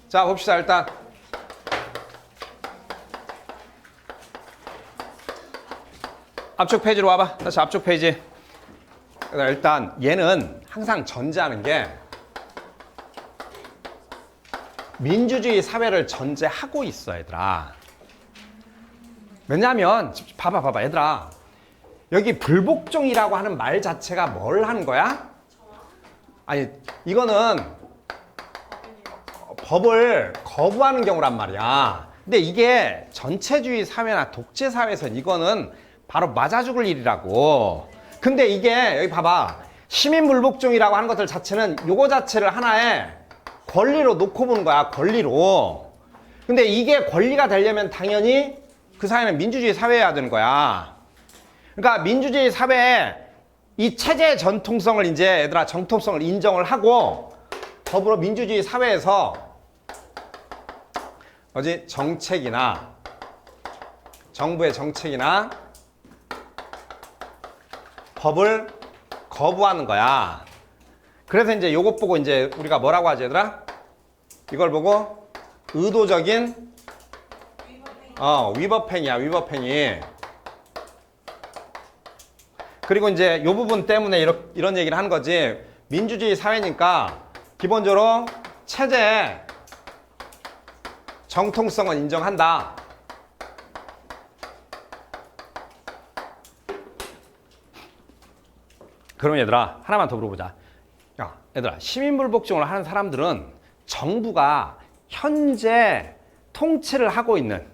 자, 봅시다. 일단 앞쪽 페이지로 와봐. 다시 앞쪽 페이지. 일단 얘는 항상 전제하는 게 민주주의 사회를 전제하고 있어, 얘들아. 왜냐하면 봐봐 얘들아, 여기 불복종이라고 하는 말 자체가 뭘 하는 거야? 아니, 이거는 법을 거부하는 경우란 말이야. 근데 이게 전체주의 사회나 독재 사회에서는 이거는 바로 맞아 죽을 일이라고. 근데 이게 여기 봐봐, 시민불복종이라고 하는 것들 자체는 요거 자체를 하나의 권리로 놓고 보는 거야, 권리로. 근데 이게 권리가 되려면 당연히 그 사회는 민주주의 사회여야 되는 거야. 그러니까 민주주의 사회에 이 체제의 전통성을 이제 얘들아 정통성을 인정을 하고, 더불어 민주주의 사회에서 정책이나 정부의 정책이나 법을 거부하는 거야. 그래서 이제 요것 보고 이제 우리가 뭐라고 하지, 얘들아? 이걸 보고 의도적인 위법행위야, 위법행위. 그리고 이제 요 부분 때문에 이런 얘기를 하는 거지. 민주주의 사회니까 기본적으로 체제의 정통성은 인정한다. 그럼 얘들아, 하나만 더 물어보자. 야, 얘들아, 시민불복종을 하는 사람들은 정부가 현재 통치를 하고 있는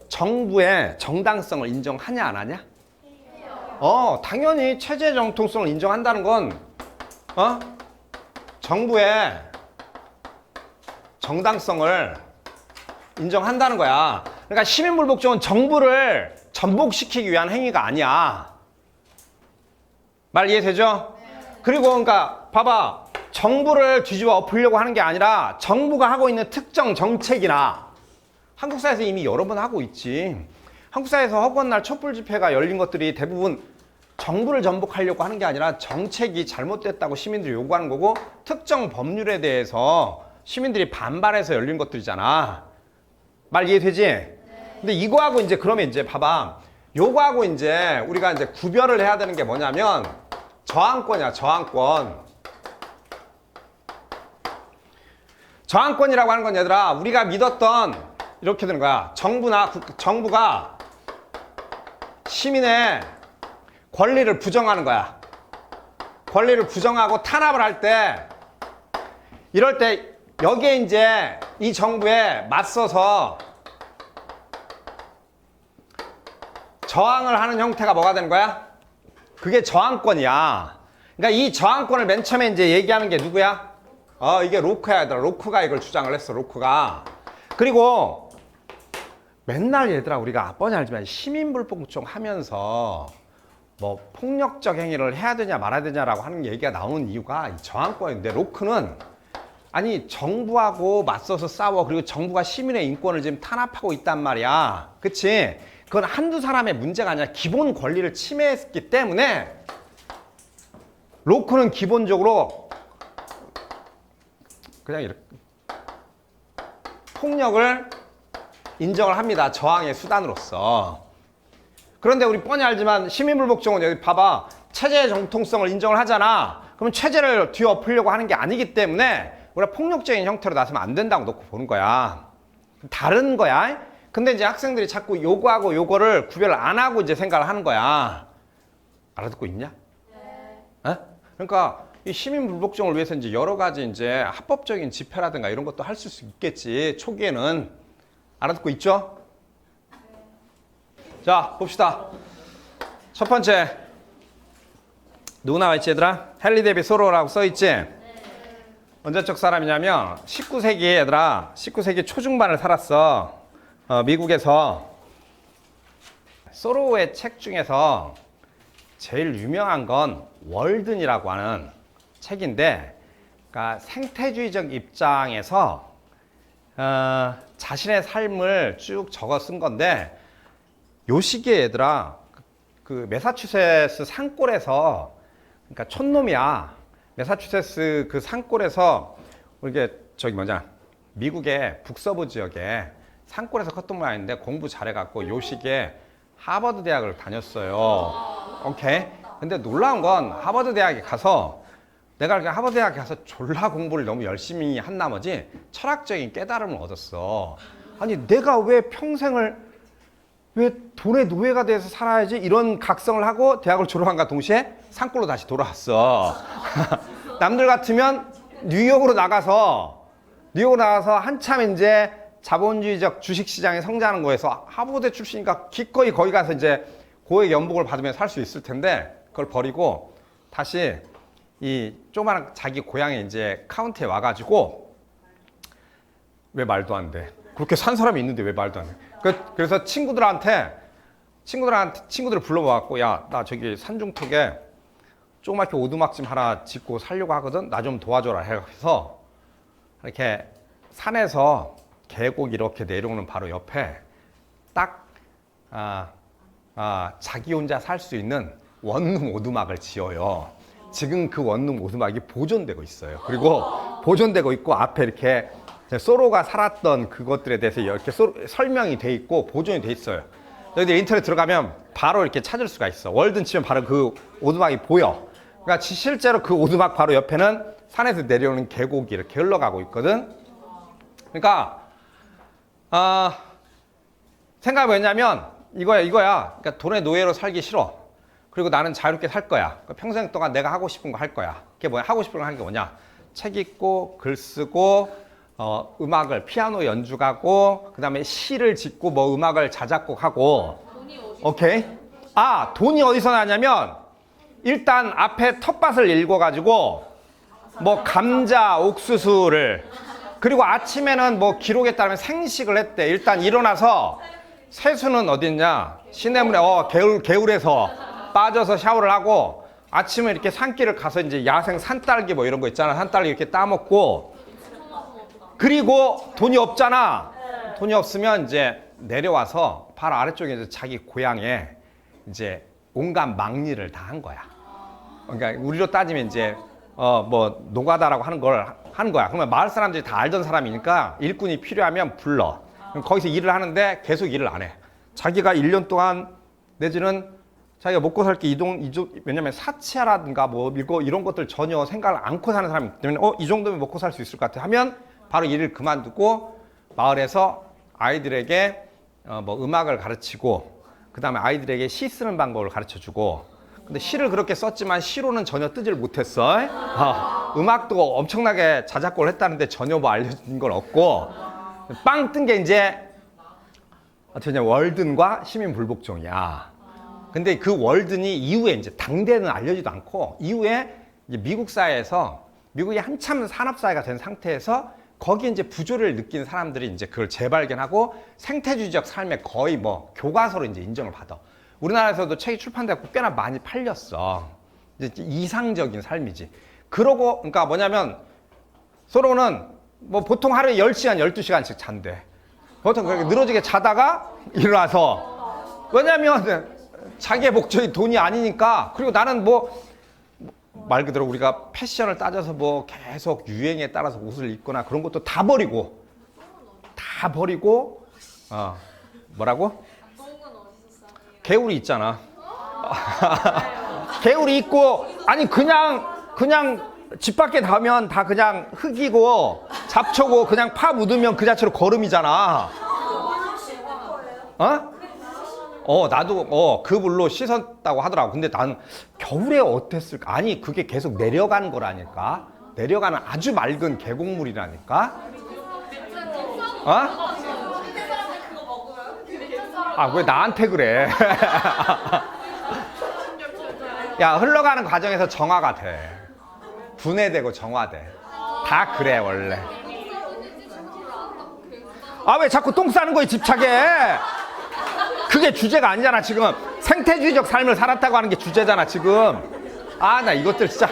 정부의 정당성을 인정하냐 안 하냐? 당연히 체제 정통성을 인정한다는 건 정부의 정당성을 인정한다는 거야. 그러니까 시민불복종은 정부를 전복시키기 위한 행위가 아니야. 말 이해되죠? 그리고 그러니까 봐봐, 정부를 뒤집어 엎으려고 하는 게 아니라 정부가 하고 있는 특정 정책이나, 한국 사회에서 이미 여러 번 하고 있지. 한국 사회에서 허구한 날 촛불 집회가 열린 것들이 대부분 정부를 전복하려고 하는 게 아니라 정책이 잘못됐다고 시민들이 요구하는 거고, 특정 법률에 대해서 시민들이 반발해서 열린 것들이잖아. 말 이해되지? 근데 이거하고 이제 그러면 이제 봐봐, 요거하고 이제 우리가 이제 구별을 해야 되는 게 뭐냐면 저항권이야, 저항권. 저항권이라고 하는 건 얘들아, 우리가 믿었던 이렇게 되는 거야. 정부가 시민의 권리를 부정하는 거야. 권리를 부정하고 탄압을 할 때, 이럴 때 여기에 이제 이 정부에 맞서서 저항을 하는 형태가 뭐가 되는 거야? 그게 저항권이야. 그러니까 이 저항권을 맨 처음에 이제 얘기하는 게 누구야? 이게 로크야, 얘들아. 로크가 이걸 주장을 했어, 로크가. 그리고 맨날 얘들아, 우리가 뻔히 알지만 시민불복종 하면서 뭐 폭력적 행위를 해야 되냐 말아야 되냐라고 하는 얘기가 나오는 이유가 이 저항권인데, 로크는 아니 정부하고 맞서서 싸워. 그리고 정부가 시민의 인권을 지금 탄압하고 있단 말이야. 그치? 그건 한두 사람의 문제가 아니라 기본 권리를 침해했기 때문에 로크는 기본적으로 그냥 이렇게 폭력을 인정을 합니다. 저항의 수단으로서. 그런데 우리 뻔히 알지만 시민불복종은 여기 봐봐, 체제의 정통성을 인정을 하잖아. 그러면 체제를 뒤엎으려고 하는 게 아니기 때문에 우리가 폭력적인 형태로 나서면 안 된다고 놓고 보는 거야. 다른 거야. 근데 이제 학생들이 자꾸 요거하고 요거를 구별을 안 하고 이제 생각을 하는 거야. 알아듣고 있냐? 네. 그러니까 이 시민불복종을 위해서 이제 여러 가지 이제 합법적인 집회라든가 이런 것도 할 수 있겠지, 초기에는. 알아듣고 있죠? 자, 봅시다. 첫 번째, 누구 나와 있지, 얘들아? 헨리 데이빗 소로라고 써 있지? 언제적 사람이냐면 19세기 얘들아, 19세기 초중반을 살았어. 미국에서. 소로의 책 중에서 제일 유명한 건 월든이라고 하는 책인데, 그러니까 생태주의적 입장에서 자신의 삶을 쭉 적어 쓴 건데, 요 시기에 얘들아 그 매사추세츠 산골에서, 그러니까 촌놈이야. 매사추세츠 그 산골에서 이게 저기 뭐냐, 미국의 북서부 지역에 산골에서 컸던 모양인데 공부 잘해갖고 요 시기에 하버드 대학을 다녔어요. 오케이. 근데 놀라운 건 하버드 대학에 가서 내가 이렇게 하버드 대학에 가서 졸라 공부를 너무 열심히 한 나머지 철학적인 깨달음을 얻었어. 아니 내가 왜 평생을 왜 돈의 노예가 돼서 살아야지 이런 각성을 하고 대학을 졸업한과 동시에 산골로 다시 돌아왔어. 남들 같으면 뉴욕으로 나가서 한참 이제 자본주의적 주식시장에 성장하는 거에서 하버드 출신이니까 기꺼이 거기 가서 이제 고액 연봉을 받으면 살 수 있을 텐데 그걸 버리고 다시 이 조그마한 자기 고향에 이제 카운티에 와가지고 왜 말도 안 돼. 그렇게 산 사람이 있는데 왜 말도 안 돼. 그래서 친구들을 불러모았고, 야, 나 저기 산중턱에 조그맣게 오두막 좀 하나 짓고 살려고 하거든. 나 좀 도와줘라 해서 이렇게 산에서 계곡 이렇게 내려오는 바로 옆에 딱 자기 혼자 살 수 있는 원룸 오두막을 지어요. 지금 그 원룸 오두막이 보존되고 있어요. 그리고 보존되고 있고 앞에 이렇게 소로가 살았던 그것들에 대해서 이렇게 설명이 돼 있고 보존이 돼 있어요. 너희들 인터넷 들어가면 바로 이렇게 찾을 수가 있어. 월든 치면 바로 그 오두막이 보여. 그러니까 실제로 그 오두막 바로 옆에는 산에서 내려오는 계곡이 이렇게 흘러가고 있거든. 그러니까 생각이 뭐였냐면 이거야. 그러니까 돈의 노예로 살기 싫어. 그리고 나는 자유롭게 살 거야. 그러니까 평생 동안 내가 하고 싶은 거 할 거야. 그게 뭐야? 하고 싶은 거 하는 게 뭐냐? 책 읽고 글 쓰고 음악을 피아노 연주하고 그다음에 시를 짓고 뭐 음악을 자작곡하고. 오케이? 돈이 어디서 나냐면 일단 앞에 텃밭을 읽어가지고 뭐 감자, 옥수수를 그리고 아침에는 뭐 기록에 따르면 생식을 했대. 일단 일어나서 세수는 어딨냐? 시내문에 개울에서 빠져서 샤워를 하고 아침에 이렇게 산길을 가서 이제 야생 산딸기 뭐 이런 거 있잖아. 산딸기 이렇게 따먹고 그리고 돈이 없잖아. 돈이 없으면 이제 내려와서 바로 아래쪽에 이제 자기 고향에 이제 온갖 막일을 다 한 거야. 그러니까 우리로 따지면 이제 뭐 노가다라고 하는 걸 하는 거야. 그러면 마을 사람들이 다 알던 사람이니까 일꾼이 필요하면 불러. 그럼 거기서 일을 하는데 계속 일을 안 해. 자기가 1년 동안 내지는 자기가 먹고 살 게 왜냐면 사치라든가 뭐 이런 것들 전혀 생각을 않고 사는 사람이기 때문에 이 정도면 먹고 살 수 있을 것 같아 하면 바로 일을 그만두고 마을에서 아이들에게 뭐 음악을 가르치고 그 다음에 아이들에게 시 쓰는 방법을 가르쳐주고. 근데 시를 그렇게 썼지만 시로는 전혀 뜨질 못했어. 음악도 엄청나게 자작곡을 했다는데 전혀 뭐 알려준 건 없고 빵 뜬 게 이제 어떻게 월든과 시민불복종이야. 근데 그 월든이 이후에 이제 당대는 알려지도 않고 이후에 이제 미국 사회에서 미국이 한참 산업사회가 된 상태에서 거기에 이제 부조리를 느낀 사람들이 이제 그걸 재발견하고 생태주의적 삶에 거의 뭐 교과서로 이제 인정을 받아. 우리나라에서도 책이 출판되고 꽤나 많이 팔렸어. 이제 이상적인 삶이지. 그러니까 뭐냐면 서로는 뭐 보통 하루에 10시간, 12시간씩 잔대. 보통 그렇게 늘어지게 자다가 일어나서. 왜냐면 자기의 목적이 돈이 아니니까. 그리고 나는 말 그대로 우리가 패션을 따져서 뭐 계속 유행에 따라서 옷을 입거나 그런 것도 다 버리고 뭐라고? 개울이 있잖아. 개울이 있고 아니 그냥 집 밖에 나면 다 그냥 흙이고 잡초고 그냥 파 묻으면 그 자체로 거름이잖아. 나도 그 물로 씻었다고 하더라고. 근데 난 겨울에 어땠을까? 아니 그게 계속 내려가는 거라니까. 내려가는 아주 맑은 계곡물이라니까. 왜 나한테 그래? 야, 흘러가는 과정에서 정화가 돼. 분해되고 정화돼. 다 그래 원래. 왜 자꾸 똥 싸는 거에 집착해? 그게 주제가 아니잖아 지금. 생태주의적 삶을 살았다고 하는 게 주제잖아 지금. 나 이것들 진짜.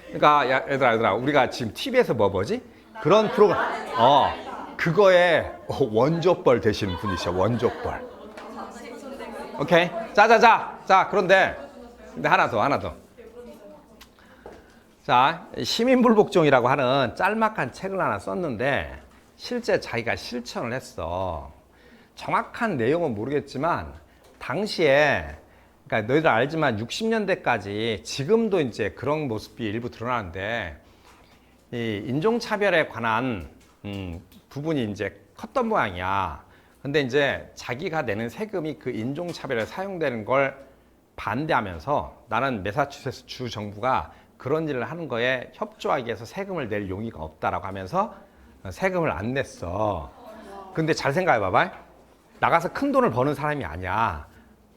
그러니까 얘들아 우리가 지금 TV에서 뭐지? 그런 프로그램 그거에 원조벌 되시는 분이셔. 원조벌. 오케이. 자, 그런데 하나 더. 자, 시민불복종이라고 하는 짤막한 책을 하나 썼는데 실제 자기가 실천을 했어. 정확한 내용은 모르겠지만 당시에 그러니까 너희들 알지만 60년대까지 지금도 이제 그런 모습이 일부 드러나는데 이 인종차별에 관한 부분이 이제 컸던 모양이야. 근데 이제 자기가 내는 세금이 그 인종차별에 사용되는 걸 반대하면서 나는 매사추세츠 주 정부가 그런 일을 하는 거에 협조하기 위해서 세금을 낼 용의가 없다라고 하면서 세금을 안 냈어. 근데 잘 생각해 봐봐. 나가서 큰 돈을 버는 사람이 아니야.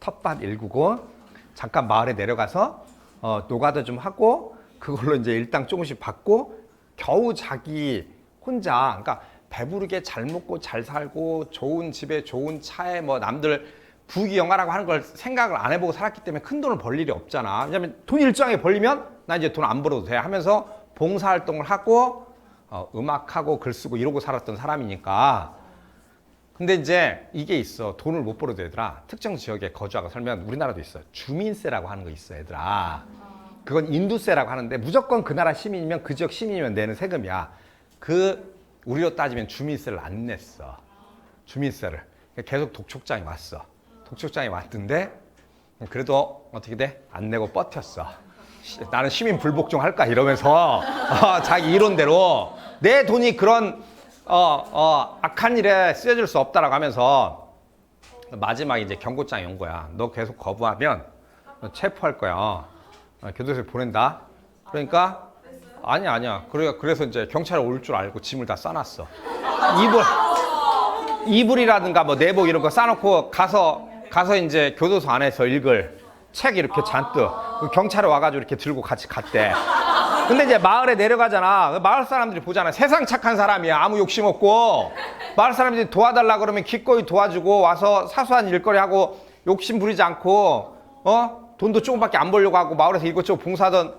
텃밭 일구고 잠깐 마을에 내려가서 노가다 좀 하고 그걸로 이제 일당 조금씩 받고 겨우 자기 혼자 그러니까 배부르게 잘 먹고 잘 살고 좋은 집에 좋은 차에 뭐 남들 부귀영화라고 하는 걸 생각을 안 해보고 살았기 때문에 큰 돈을 벌 일이 없잖아. 왜냐면 돈 일정하게 벌리면 나 이제 돈 안 벌어도 돼 하면서 봉사활동을 하고 음악하고 글 쓰고 이러고 살았던 사람이니까. 근데 이제 이게 있어. 돈을 못 벌어도 얘들아. 특정 지역에 거주하고 살면 우리나라도 있어. 주민세라고 하는 거 있어 얘들아. 그건 인두세라고 하는데 무조건 그 나라 시민이면 그 지역 시민이면 내는 세금이야. 우리로 따지면 주민세를 안 냈어. 주민세를. 계속 독촉장이 왔어. 독촉장이 왔던데 그래도 어떻게 돼? 안 내고 버텼어. 나는 시민 불복종 할까 이러면서 자기 이론대로 내 돈이 그런 악한 일에 쓰여질 수 없다라고 하면서 마지막에 이제 경고장이 온 거야. 너 계속 거부하면 너 체포할 거야. 교도소에 보낸다. 그러니까 아니야. 그래서 이제 경찰이 올 줄 알고 짐을 다 싸놨어. 이불이라든가 뭐 내복 이런 거 싸놓고 가서 이제 교도소 안에서 읽을 책 이렇게 잔뜩 경찰이 와가지고 이렇게 들고 같이 갔대. 근데 이제 마을에 내려가잖아. 마을 사람들이 보잖아. 세상 착한 사람이야. 아무 욕심 없고. 마을 사람들이 도와달라 그러면 기꺼이 도와주고 와서 사소한 일거리 하고 욕심 부리지 않고 돈도 조금밖에 안 벌려고 하고 마을에서 이것저것 봉사하던.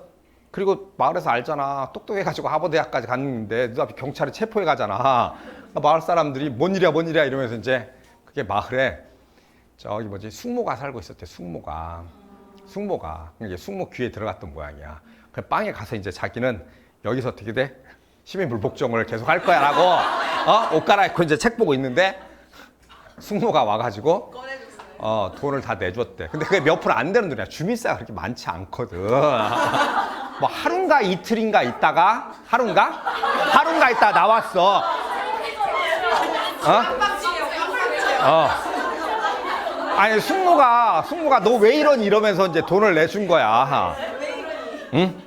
그리고 마을에서 알잖아. 똑똑해가지고 하버드대학까지 갔는데 눈앞에 경찰이 체포해 가잖아. 마을 사람들이 뭔 일이야 이러면서 이제 그게 마을에 저기 숙모가 살고 있었대. 숙모가 이게 숙모 귀에 들어갔던 모양이야. 그 빵에 가서 이제 자기는 여기서 어떻게 돼? 시민불복종을 계속 할 거야라고 옷 갈아입고 이제 책 보고 있는데 숙모가 와가지고 돈을 다 내줬대. 근데 그게 몇 프로 안 되는 돈이야. 주민세가 그렇게 많지 않거든. 뭐 하루인가 이틀인가 있다가 하루인가 있다가 나왔어. 아니 숙모가 너 왜 이러니 이러면서 이제 돈을 내준 거야. 응?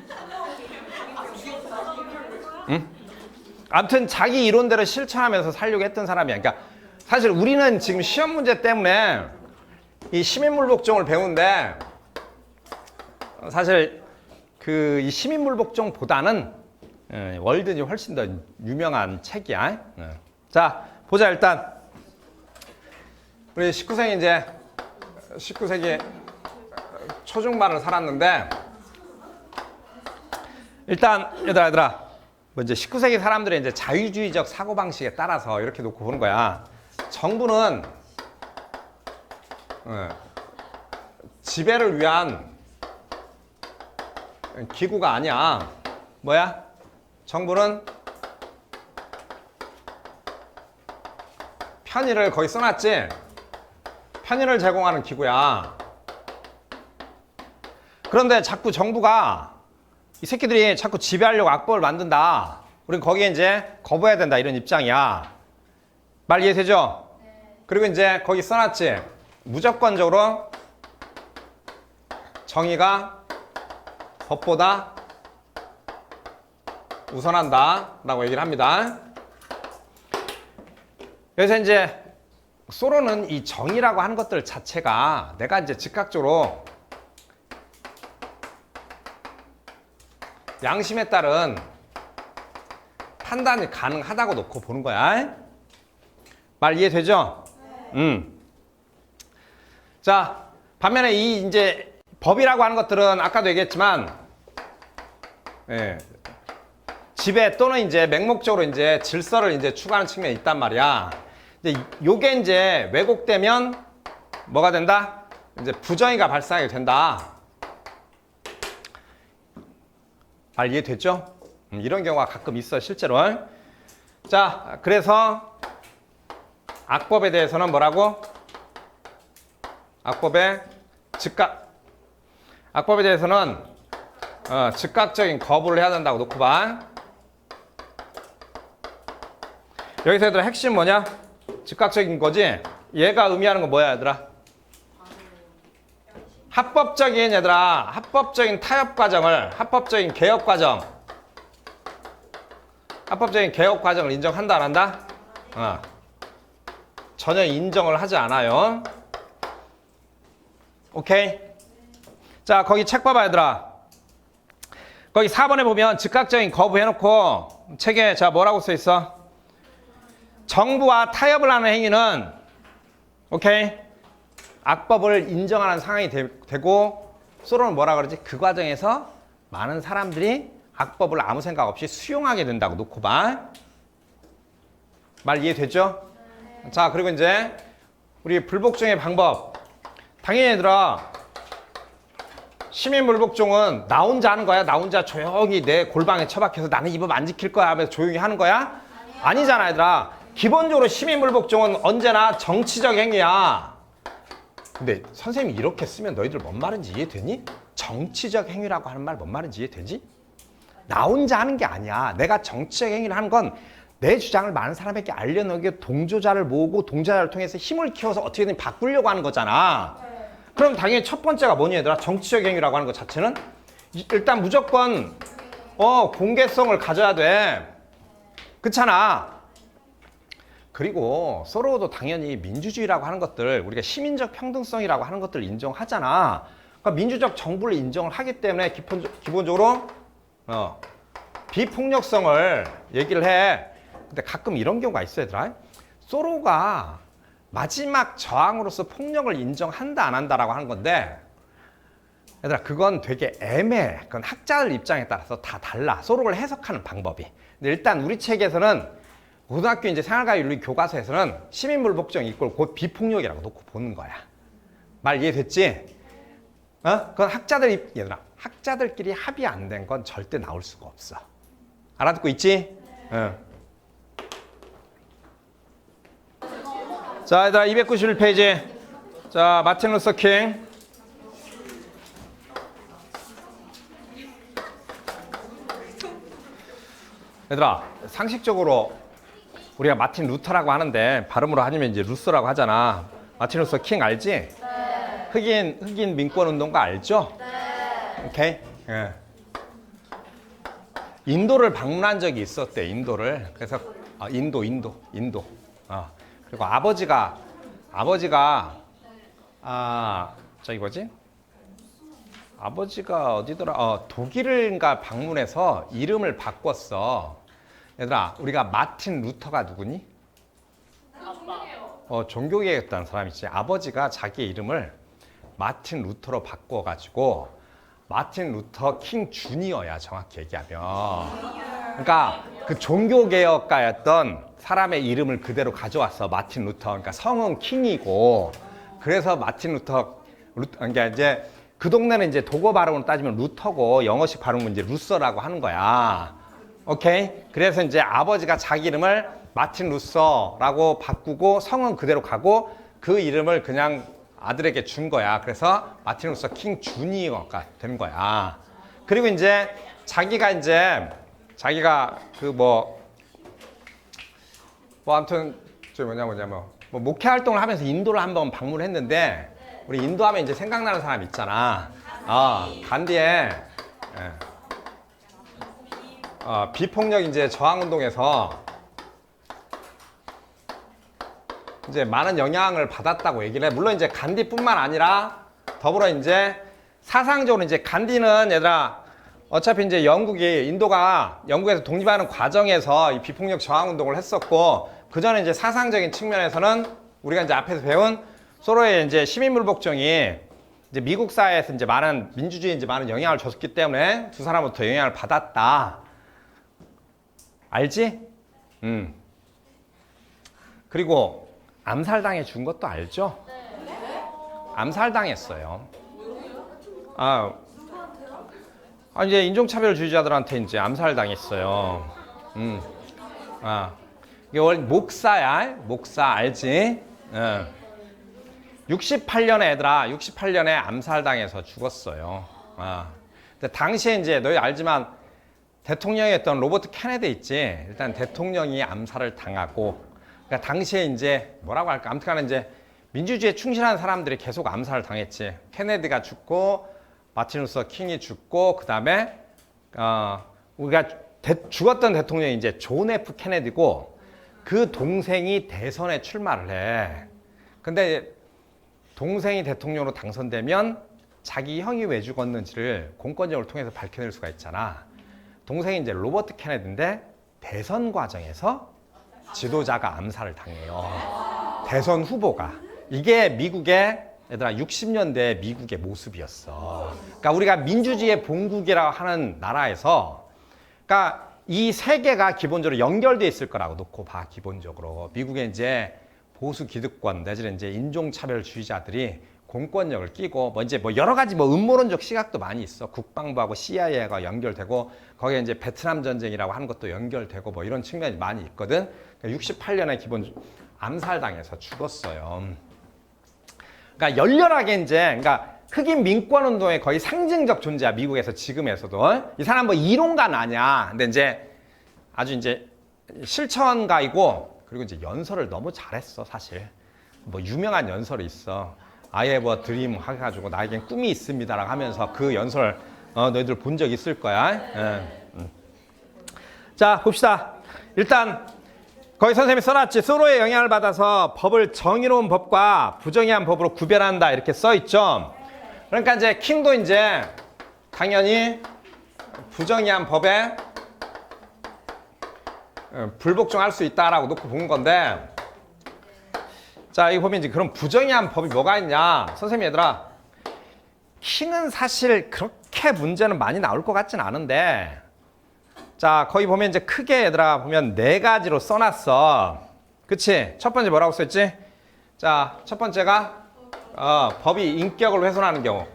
아무튼 자기 이론대로 실천하면서 살려고 했던 사람이야. 그러니까 사실 우리는 지금 시험 문제 때문에 이 시민불복종을 배우는데 사실 이 시민불복종보다는 월든이 훨씬 더 유명한 책이야. 자, 보자. 일단 우리 19세기 초중반을 살았는데 일단 얘들아 뭐 이제 19세기 사람들의 이제 자유주의적 사고방식에 따라서 이렇게 놓고 보는 거야. 정부는 지배를 위한 기구가 아니야. 뭐야? 정부는 편의를 거기 써놨지? 편의를 제공하는 기구야. 그런데 자꾸 정부가 이 새끼들이 자꾸 지배하려고 악법을 만든다. 우린 거기에 이제 거부해야 된다. 이런 입장이야. 말 이해되죠? 네. 그리고 이제 거기 써놨지? 무조건적으로 정의가 법보다 우선한다. 라고 얘기를 합니다. 그래서 이제 소론은 이 정의라고 하는 것들 자체가 내가 이제 즉각적으로 양심에 따른 판단이 가능하다고 놓고 보는 거야. 말 이해되죠? 네. 자, 반면에 이 이제 법이라고 하는 것들은 아까도 얘기했지만, 지배 또는 이제 맹목적으로 이제 질서를 이제 추구하는 측면이 있단 말이야. 근데 요게 이제 왜곡되면 뭐가 된다? 이제 부정의가 발생하게 된다. 말 이해됐죠? 이런 경우가 가끔 있어 실제로. 자, 그래서 악법에 대해서는 뭐라고? 악법에 대해서는 즉각적인 거부를 해야 된다고 놓고 봐. 여기서 얘들아 핵심 뭐냐? 즉각적인 거지? 얘가 의미하는 건 뭐야 얘들아? 합법적인 얘들아, 합법적인 타협 과정을, 합법적인 개혁 과정을 인정한다 안 한다? 전혀 인정을 하지 않아요. 오케이? 자, 거기 책 봐봐 얘들아. 거기 4번에 보면 즉각적인 거부 해놓고 책에 자 뭐라고 써 있어? 정부와 타협을 하는 행위는 오케이? 악법을 인정하는 상황이 되고 서로는 뭐라 그러지? 그 과정에서 많은 사람들이 악법을 아무 생각 없이 수용하게 된다고 놓고 봐. 말 이해됐죠? 자, 그리고 이제 우리 불복종의 방법. 당연히 얘들아 시민불복종은 나 혼자 하는 거야? 나 혼자 조용히 내 골방에 처박혀서 나는 이 법 안 지킬 거야 하면서 조용히 하는 거야? 아니잖아 얘들아. 기본적으로 시민불복종은 언제나 정치적 행위야. 근데 선생님이 이렇게 쓰면 너희들 뭔 말인지 이해되니? 정치적 행위라고 하는 말 뭔 말인지 이해되지? 나 혼자 하는 게 아니야. 내가 정치적 행위를 하는 건 내 주장을 많은 사람에게 알려놓기 동조자를 모으고 동조자를 통해서 힘을 키워서 어떻게든 바꾸려고 하는 거잖아. 그럼 당연히 첫 번째가 뭐니 얘들아? 정치적 행위라고 하는 것 자체는 일단 무조건 공개성을 가져야 돼. 그렇잖아. 그리고 서로도 당연히 민주주의라고 하는 것들, 우리가 시민적 평등성이라고 하는 것들을 인정하잖아. 그러니까 민주적 정부를 인정을 하기 때문에 기본적으로 비폭력성을 얘기를 해. 근데 가끔 이런 경우가 있어 얘들아. 서로가 마지막 저항으로서 폭력을 인정한다 안 한다라고 하는 건데 얘들아 그건 되게 애매해. 그건 학자들 입장에 따라서 다 달라. 서로를 해석하는 방법이. 근데 일단 우리 책에서는 고등학교 이제 생활과윤리 교과서에서는 시민불복종 이꼴 곧 비폭력이라고 놓고 보는 거야. 말 이해됐지? 그건 얘들아 학자들끼리 합의 안 된 건 절대 나올 수가 없어. 알아듣고 있지? 자, 얘들아 291페이지. 자, 마틴 루서 킹. 얘들아 상식적으로 우리가 마틴 루터라고 하는데 발음으로 하면 이제 루서라고 하잖아. 마틴 루서 킹 알지? 네. 흑인 민권 운동가 알죠? 네. 오케이. 예. 인도를 방문한 적이 있었대. 인도를. 그래서 인도. 그리고 아버지가 저기 뭐지? 아버지가 어디더라? 독일인가 방문해서 이름을 바꿨어. 얘들아, 우리가 마틴 루터가 누구니? 아빠. 종교개혁했다는 사람이지. 아버지가 자기의 이름을 마틴 루터로 바꿔가지고 마틴 루터 킹 주니어야 정확히 얘기하면. 그러니까 그 종교개혁가였던 사람의 이름을 그대로 가져왔어. 마틴 루터. 그러니까 성은 킹이고. 그래서 마틴 루터 그러니까 이제 그 동네는 이제 독어 발음으로 따지면 루터고 영어식 발음은 이제 루서라고 하는 거야. 오케이? 그래서 이제 아버지가 자기 이름을 마틴 루서라고 바꾸고 성은 그대로 가고 그 이름을 그냥 아들에게 준 거야. 그래서 마틴 루서 킹 주니어가 된 거야. 그리고 이제 자기가 아무튼 목회 활동을 하면서 인도를 한번 방문했는데 우리 인도하면 이제 생각나는 사람 있잖아. 간디의 비폭력 이제 저항운동에서 이제 많은 영향을 받았다고 얘기를 해. 물론 이제 간디뿐만 아니라 더불어 이제 사상적으로 이제 간디는 얘들아 어차피 이제 인도가 영국에서 독립하는 과정에서 이 비폭력 저항운동을 했었고 그 전에 이제 사상적인 측면에서는 우리가 이제 앞에서 배운 서로의 이제 시민불복종이 이제 미국 사회에서 이제 많은 민주주의에 이제 많은 영향을 줬기 때문에 두 사람부터 영향을 받았다. 알지? 그리고 암살당해 준 것도 알죠? 암살당했어요. 이제 인종차별주의자들한테 이제 암살당했어요. 이게 원래 목사야. 목사 알지? 68년에 얘들아, 68년에 암살당해서 죽었어요. 근데 당시에 이제 너희 알지만 대통령이었던 로버트 케네디 있지? 일단 대통령이 암살을 당하고, 그러니까 당시에 이제 뭐라고 할까? 아무튼 이제 민주주의에 충실한 사람들이 계속 암살을 당했지. 케네디가 죽고, 마틴 루서 킹이 죽고, 그 다음에, 우리가 죽었던 대통령이 이제 존 F 케네디고, 그 동생이 대선에 출마를 해. 근데 동생이 대통령으로 당선되면 자기 형이 왜 죽었는지를 공권력을 통해서 밝혀낼 수가 있잖아. 동생이 이제 로버트 케네디인데 대선 과정에서 지도자가 암살을 당해요. 대선 후보가. 이게 미국의 얘들아 60년대 미국의 모습이었어. 그러니까 우리가 민주주의의 본국이라고 하는 나라에서 그러니까 이 세 개가 기본적으로 연결돼 있을 거라고 놓고 봐. 기본적으로 미국의 이제 보수 기득권 내지는 이제 인종차별주의자들이 공권력을 끼고 뭐 여러 가지 음모론적 시각도 많이 있어. 국방부하고 CIA가 연결되고 거기에 이제 베트남 전쟁이라고 하는 것도 연결되고 뭐 이런 측면이 많이 있거든. 그러니까 68년에 기본 암살당해서 죽었어요. 그러니까 열렬하게 이제 그러니까 흑인 민권 운동의 거의 상징적 존재야. 미국에서 지금에서도. 이 사람 뭐 이론가는 아니야. 근데 이제 아주 이제 실천가이고 그리고 이제 연설을 너무 잘했어. 사실 뭐 유명한 연설이 있어. I have a dream 해가지고 나에겐 꿈이 있습니다라고 하면서 그 연설 너희들 본 적 있을 거야. 자 봅시다. 일단 거기 선생님이 써놨지. 서로의 영향을 받아서 법을 정의로운 법과 부정의한 법으로 구별한다 이렇게 써있죠. 그러니까 이제 킹도 이제 당연히 부정의한 법에 불복종할 수 있다라고 놓고 본 건데, 자 이거 보면 이제 그럼 부정의한 법이 뭐가 있냐. 선생님 얘들아, 킹은 사실 그렇게 문제는 많이 나올 것 같진 않은데, 자 거기 보면 이제 크게 얘들아 보면 네 가지로 써놨어. 그치? 첫 번째 뭐라고 썼지? 자 첫 번째가 법이 인격을 훼손하는 경우.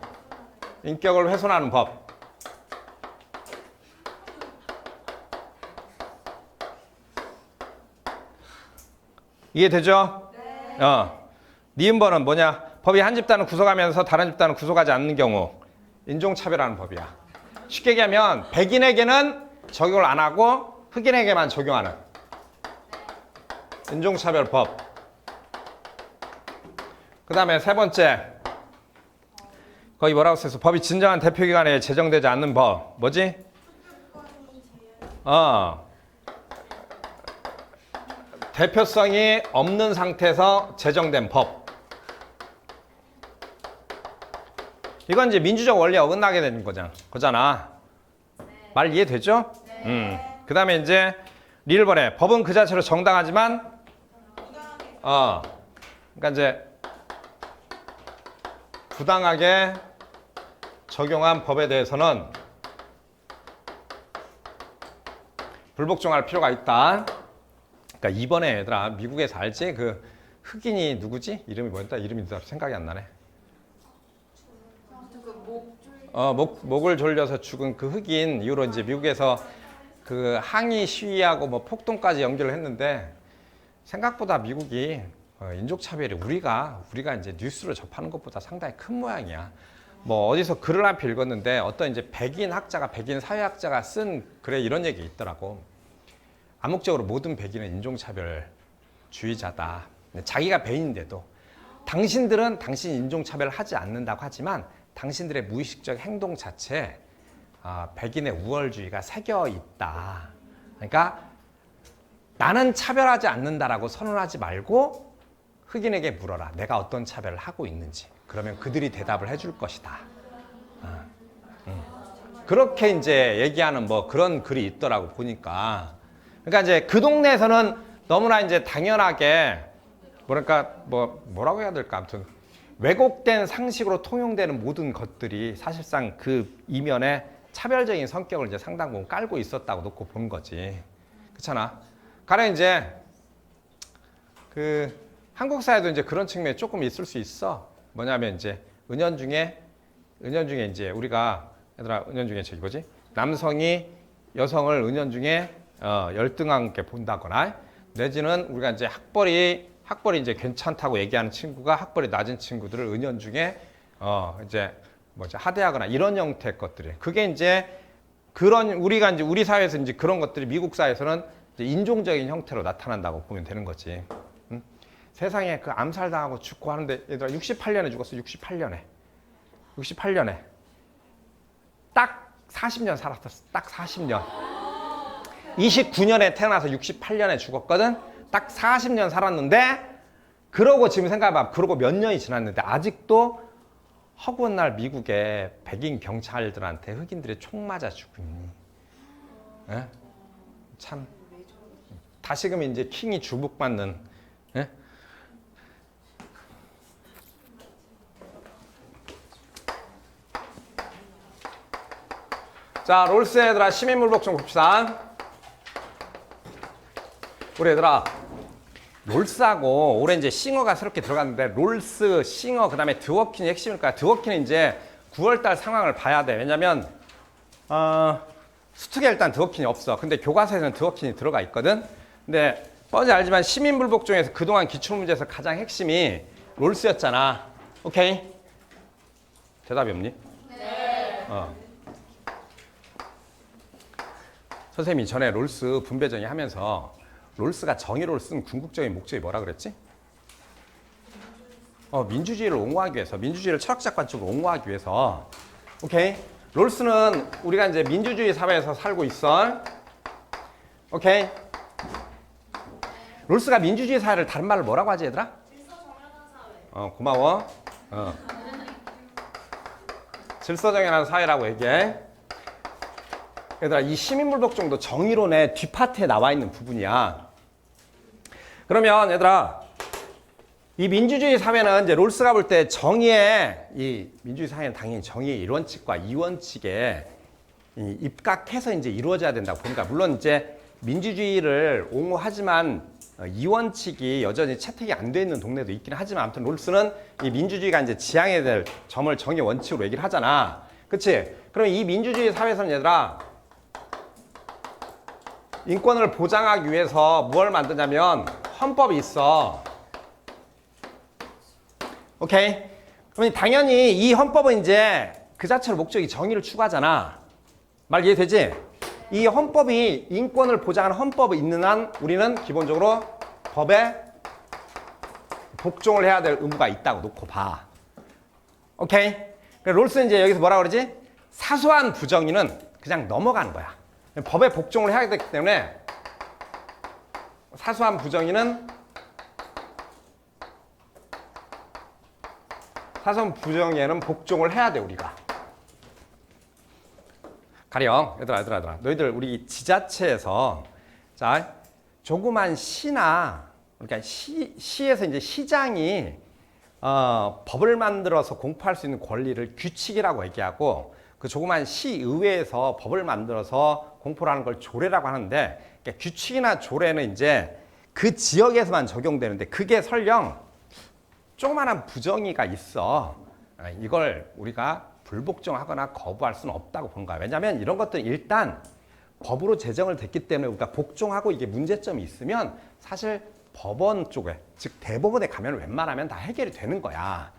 인격을 훼손하는 법. 이해되죠? 네. 니은번은 뭐냐? 법이 한 집단을 구속하면서 다른 집단을 구속하지 않는 경우. 인종차별하는 법이야. 쉽게 얘기하면 백인에게는 적용을 안 하고 흑인에게만 적용하는 인종차별법. 그 다음에 세 번째, 거기 뭐라고 써서 법이 진정한 대표기관에 제정되지 않는 법. 뭐지? 대표성이 없는 상태에서 제정된 법. 이건 이제 민주적 원리에 어긋나게 되는 거잖아. 말 이해되죠? 그 다음에 이제 리을번에 법은 그 자체로 정당하지만 그러니까 이제 부당하게 적용한 법에 대해서는 불복종할 필요가 있다. 그러니까 이번에 얘들아 미국에서 알지? 그 흑인이 누구지? 이름이 뭐였다? 이름이 생각이 안 나네. 목을 졸려서 죽은 그 흑인 이후로 이제 미국에서 그 항의 시위하고 뭐 폭동까지 연결을 했는데, 생각보다 미국이 인종차별이 우리가 이제 뉴스로 접하는 것보다 상당히 큰 모양이야. 뭐 어디서 글을 한 편 읽었는데 어떤 이제 백인 사회학자가 쓴 글에 이런 얘기 있더라고. 암묵적으로 모든 백인은 인종차별주의자다. 자기가 백인인데도 당신들은 당신 인종차별을 하지 않는다고 하지만 당신들의 무의식적 행동 자체에 백인의 우월주의가 새겨 있다. 그러니까 나는 차별하지 않는다라고 선언하지 말고 흑인에게 물어라. 내가 어떤 차별을 하고 있는지. 그러면 그들이 대답을 해줄 것이다. 그렇게 이제 얘기하는 뭐 그런 글이 있더라고 보니까. 그러니까 이제 그 동네에서는 너무나 이제 당연하게 뭐라고 해야 될까? 아무튼 왜곡된 상식으로 통용되는 모든 것들이 사실상 그 이면에 차별적인 성격을 이제 상당 부분 깔고 있었다고 놓고 본 거지. 그렇잖아. 가령 이제 그 한국 사회도 이제 그런 측면이 조금 있을 수 있어. 뭐냐면 이제 은연중에 이제 우리가 얘들아 은연중에 저기 뭐지? 남성이 여성을 은연중에 열등하게 본다거나 내지는 우리가 이제 학벌이 이제 괜찮다고 얘기하는 친구가 학벌이 낮은 친구들을 은연중에 이제 뭐지 하대하거나 이런 형태의 것들이 그게 이제 그런 우리가 이제 우리 사회에서 이제 그런 것들이 미국 사회에서는 이제 인종적인 형태로 나타난다고 보면 되는 거지. 응? 세상에 그 암살당하고 죽고 하는데 얘들아 68년에 죽었어. 68년에 딱 40년 살았었어. 딱 40년. 29년에 태어나서 68년에 죽었거든. 딱 40년 살았는데 그러고 지금 생각해봐. 그러고 몇 년이 지났는데 아직도 허구한 날 미국의 백인 경찰들한테 흑인들이 총 맞아 죽고 있니? 예? 참 다시금 이제 킹이 주목받는 예? 자 롤스 얘들아 시민물복 좀 봅시다. 우리 얘들아 롤스하고 올해 이제 싱어가 새롭게 들어갔는데 롤스, 싱어, 그 다음에 드워킨이 핵심일 거야. 드워킨은 이제 9월달 상황을 봐야 돼. 왜냐면 수특에 일단 드워킨이 없어. 근데 교과서에는 드워킨이 들어가 있거든. 근데 뻔히 알지만 시민불복 중에서 그동안 기출문제에서 가장 핵심이 롤스였잖아. 오케이? 대답이 없니? 네. 선생님이 전에 롤스 분배정의 하면서 롤스가 정의로를 쓴 궁극적인 목적이 뭐라 그랬지? 민주주의를 옹호하기 위해서, 민주주의를 철학적 관점으로 옹호하기 위해서. 오케이? 롤스는 우리가 이제 민주주의 사회에서 살고 있어. 오케이? 롤스가 민주주의 사회를 다른 말로 뭐라고 하지 얘들아? 질서정연한 사회. 고마워. 질서정연한 사회라고 얘기해. 얘들아 이 시민불복종도 정의론의 뒷파트에 나와 있는 부분이야. 그러면 얘들아 이 민주주의 사회는 이제 롤스가 볼 때 정의의 이 민주주의 사회는 당연히 정의의 1원칙과 2원칙에 입각해서 이제 이루어져야 된다고 보니까 물론 이제 민주주의를 옹호하지만 2원칙이 여전히 채택이 안 돼 있는 동네도 있긴 하지만 아무튼 롤스는 이 민주주의가 이제 지향해야 될 점을 정의 원칙으로 얘기를 하잖아. 그치? 그럼 이 민주주의 사회에서는 얘들아 인권을 보장하기 위해서 뭘 만드냐면 헌법이 있어. 오케이? 그럼 당연히 이 헌법은 이제 그 자체로 목적이 정의를 추구하잖아. 말 이해되지? 이 헌법이 인권을 보장하는 헌법이 있는 한 우리는 기본적으로 법에 복종을 해야 될 의무가 있다고 놓고 봐. 오케이? 롤스는 이제 여기서 뭐라 그러지? 사소한 부정의는 그냥 넘어가는 거야. 법에 복종을 해야 되기 때문에 사소한 부정의는 사소한 부정의에는 복종을 해야 돼 우리가. 가령 얘들아 너희들 우리 지자체에서 자 조그만 시나 그러니까 시에서 이제 시장이 법을 만들어서 공포할 수 있는 권리를 규칙이라고 얘기하고 그 조그만 시의회에서 법을 만들어서 공포를 하는 걸 조례라고 하는데 그러니까 규칙이나 조례는 이제 그 지역에서만 적용되는데 그게 설령 조그마한 부정의가 있어. 이걸 우리가 불복종하거나 거부할 수는 없다고 본 거야. 왜냐하면 이런 것들은 일단 법으로 제정을 됐기 때문에 우리가 복종하고 이게 문제점이 있으면 사실 법원 쪽에 즉 대법원에 가면 웬만하면 다 해결이 되는 거야.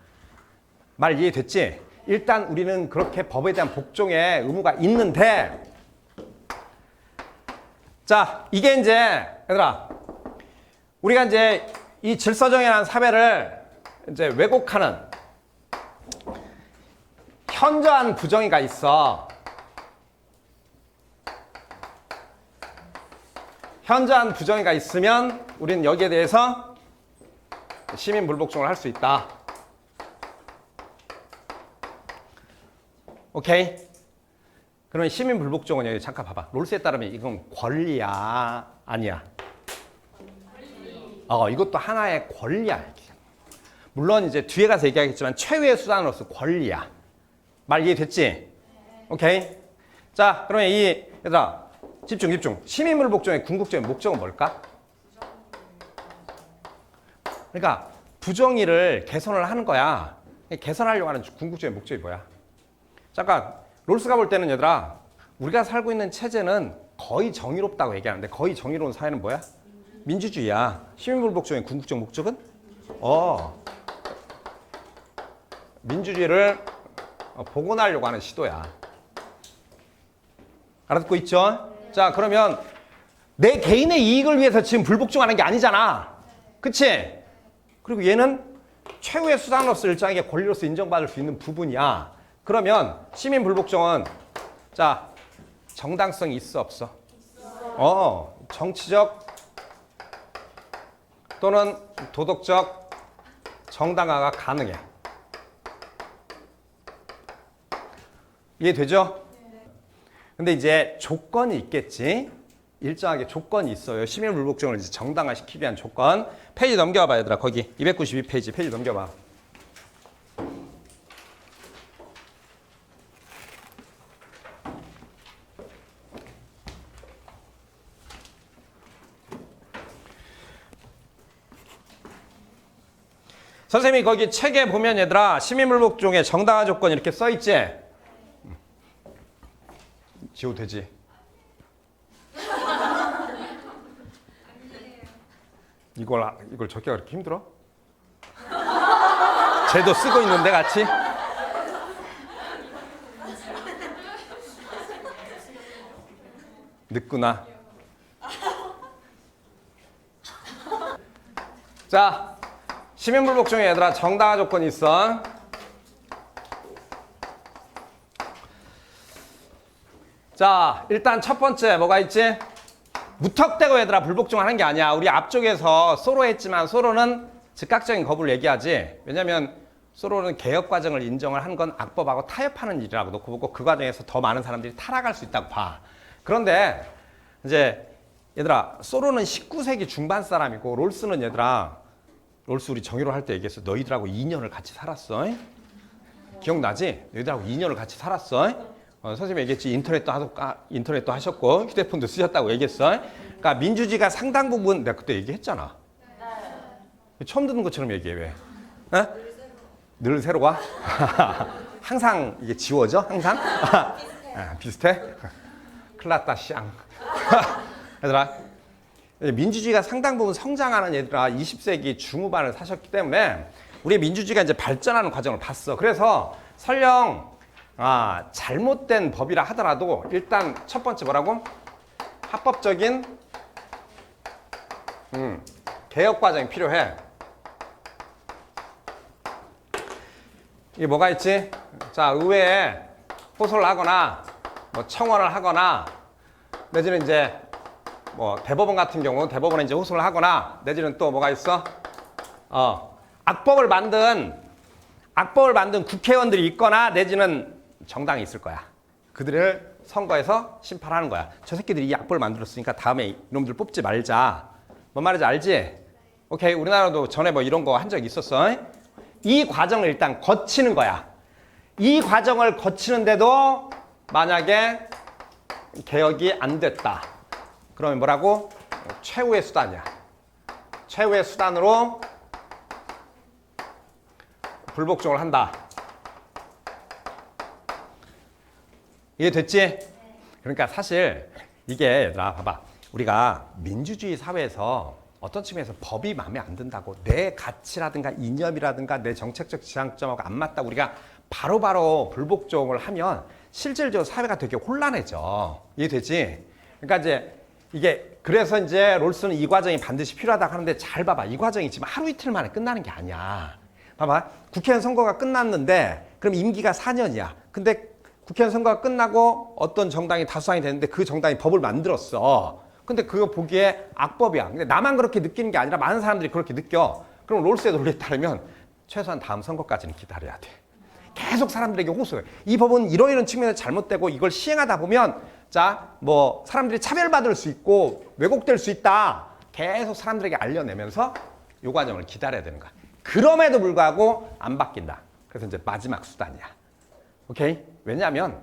말 이해됐지? 일단 우리는 그렇게 법에 대한 복종의 의무가 있는데 자 이게 이제 얘들아 우리가 이제 이 질서정연한 사회를 이제 왜곡하는 현저한 부정의가 있어. 현저한 부정의가 있으면 우리는 여기에 대해서 시민 불복종을 할 수 있다. 오케이? 그러면 시민 불복종은 여기 잠깐 봐봐. 롤스에 따르면 이건 권리야, 아니야? 이것도 하나의 권리야. 물론 이제 뒤에 가서 얘기하겠지만 최후의 수단으로서 권리야. 말 이해됐지? 오케이? 자, 그러면 얘들아 집중. 시민 불복종의 궁극적인 목적은 뭘까? 그러니까 부정의를 개선을 하는 거야. 개선하려고 하는 궁극적인 목적이 뭐야? 잠깐, 롤스가 볼 때는 얘들아, 우리가 살고 있는 체제는 거의 정의롭다고 얘기하는데 거의 정의로운 사회는 뭐야? 민주주의야. 시민불복종의 궁극적 목적은? 민주주의를 복원하려고 하는 시도야. 알아듣고 있죠? 자, 그러면 내 개인의 이익을 위해서 지금 불복종하는 게 아니잖아. 그치? 그리고 얘는 최후의 수단으로서 일정에게 권리로서 인정받을 수 있는 부분이야. 그러면 시민불복종은 자, 정당성이 있어 없어? 정치적 또는 도덕적 정당화가 가능해. 이해되죠? 근데 이제 조건이 있겠지. 일정하게 조건이 있어요. 시민불복종을 이제 정당화시키기 위한 조건. 페이지 넘겨봐 얘들아. 거기 292페이지 페이지 넘겨봐. 선생님이 거기 책에 보면 얘들아 시민불복종의 정당화 조건 이렇게 써있지? 지워도 되지? 이걸 적기가 그렇게 힘들어? 쟤도 쓰고 있는데 같이? 늦구나. 자, 시민불복종에 얘들아 정당화 조건이 있어. 자, 일단 첫 번째 뭐가 있지? 무턱대고 얘들아 불복종하는 게 아니야. 우리 앞쪽에서 소로 했지만 소로는 즉각적인 거부를 얘기하지. 왜냐면 소로는 개혁 과정을 인정을 한 건 악법하고 타협하는 일이라고 놓고 보고 그 과정에서 더 많은 사람들이 타락할 수 있다고 봐. 그런데 이제 얘들아 소로는 19세기 중반 사람이고 롤스는 얘들아 롤스 우리 정의로 할 때 얘기했어. 너희들하고 2년을 같이 살았어. 기억나지? 너희들하고 2년을 같이 살았어. 선생님이 얘기했지. 인터넷도 하셨고 휴대폰도 쓰셨다고 얘기했어. 그러니까 민주주의가 상당 부분 내가 그때 얘기했잖아. 처음 듣는 것처럼 얘기해 왜? 늘 새로가? 항상 이게 지워져? 항상? 비슷해? 큰일 났다 샹. 얘들아 민주주의가 상당 부분 성장하는 얘들아 20세기 중후반을 사셨기 때문에 우리 민주주의가 이제 발전하는 과정을 봤어. 그래서 설령 잘못된 법이라 하더라도 일단 첫 번째 뭐라고? 합법적인 개혁 과정이 필요해. 이게 뭐가 있지? 자, 의회에 호소를 하거나 뭐 청원을 하거나 내지는 이제 뭐 대법원 같은 경우 대법원에 이제 호소를 하거나 내지는 또 뭐가 있어? 악법을 만든 국회의원들이 있거나 내지는 정당이 있을 거야. 그들을 선거에서 심판하는 거야. 저 새끼들이 이 악법을 만들었으니까 다음에 이놈들 뽑지 말자. 뭔 말인지 알지? 오케이. 우리나라도 전에 뭐 이런 거 한 적 있었어. 이 과정을 일단 거치는 거야. 이 과정을 거치는데도 만약에 개혁이 안 됐다. 그러면 뭐라고? 최후의 수단이야. 최후의 수단으로 불복종을 한다. 이해됐지? 그러니까 사실 이게 얘들아 봐봐. 우리가 민주주의 사회에서 어떤 측면에서 법이 마음에 안 든다고 내 가치라든가 이념이라든가 내 정책적 지향점하고 안 맞다고 우리가 바로바로 불복종을 하면 실질적으로 사회가 되게 혼란해져. 이해되지? 그러니까 이제 이게 그래서 이제 롤스는 이 과정이 반드시 필요하다고 하는데 잘 봐봐. 이 과정이 지금 하루 이틀 만에 끝나는 게 아니야. 봐봐. 국회의원 선거가 끝났는데 그럼 임기가 4년이야. 근데 국회의원 선거가 끝나고 어떤 정당이 다수당이 됐는데 그 정당이 법을 만들었어. 근데 그거 보기에 악법이야. 근데 나만 그렇게 느끼는 게 아니라 많은 사람들이 그렇게 느껴. 그럼 롤스의 논리에 따르면 최소한 다음 선거까지는 기다려야 돼. 계속 사람들에게 호소해. 이 법은 이러이런 측면에서 잘못되고 이걸 시행하다 보면 자, 뭐 사람들이 차별받을 수 있고 왜곡될 수 있다. 계속 사람들에게 알려내면서 이 과정을 기다려야 되는 거야. 그럼에도 불구하고 안 바뀐다. 그래서 이제 마지막 수단이야. 오케이? 왜냐하면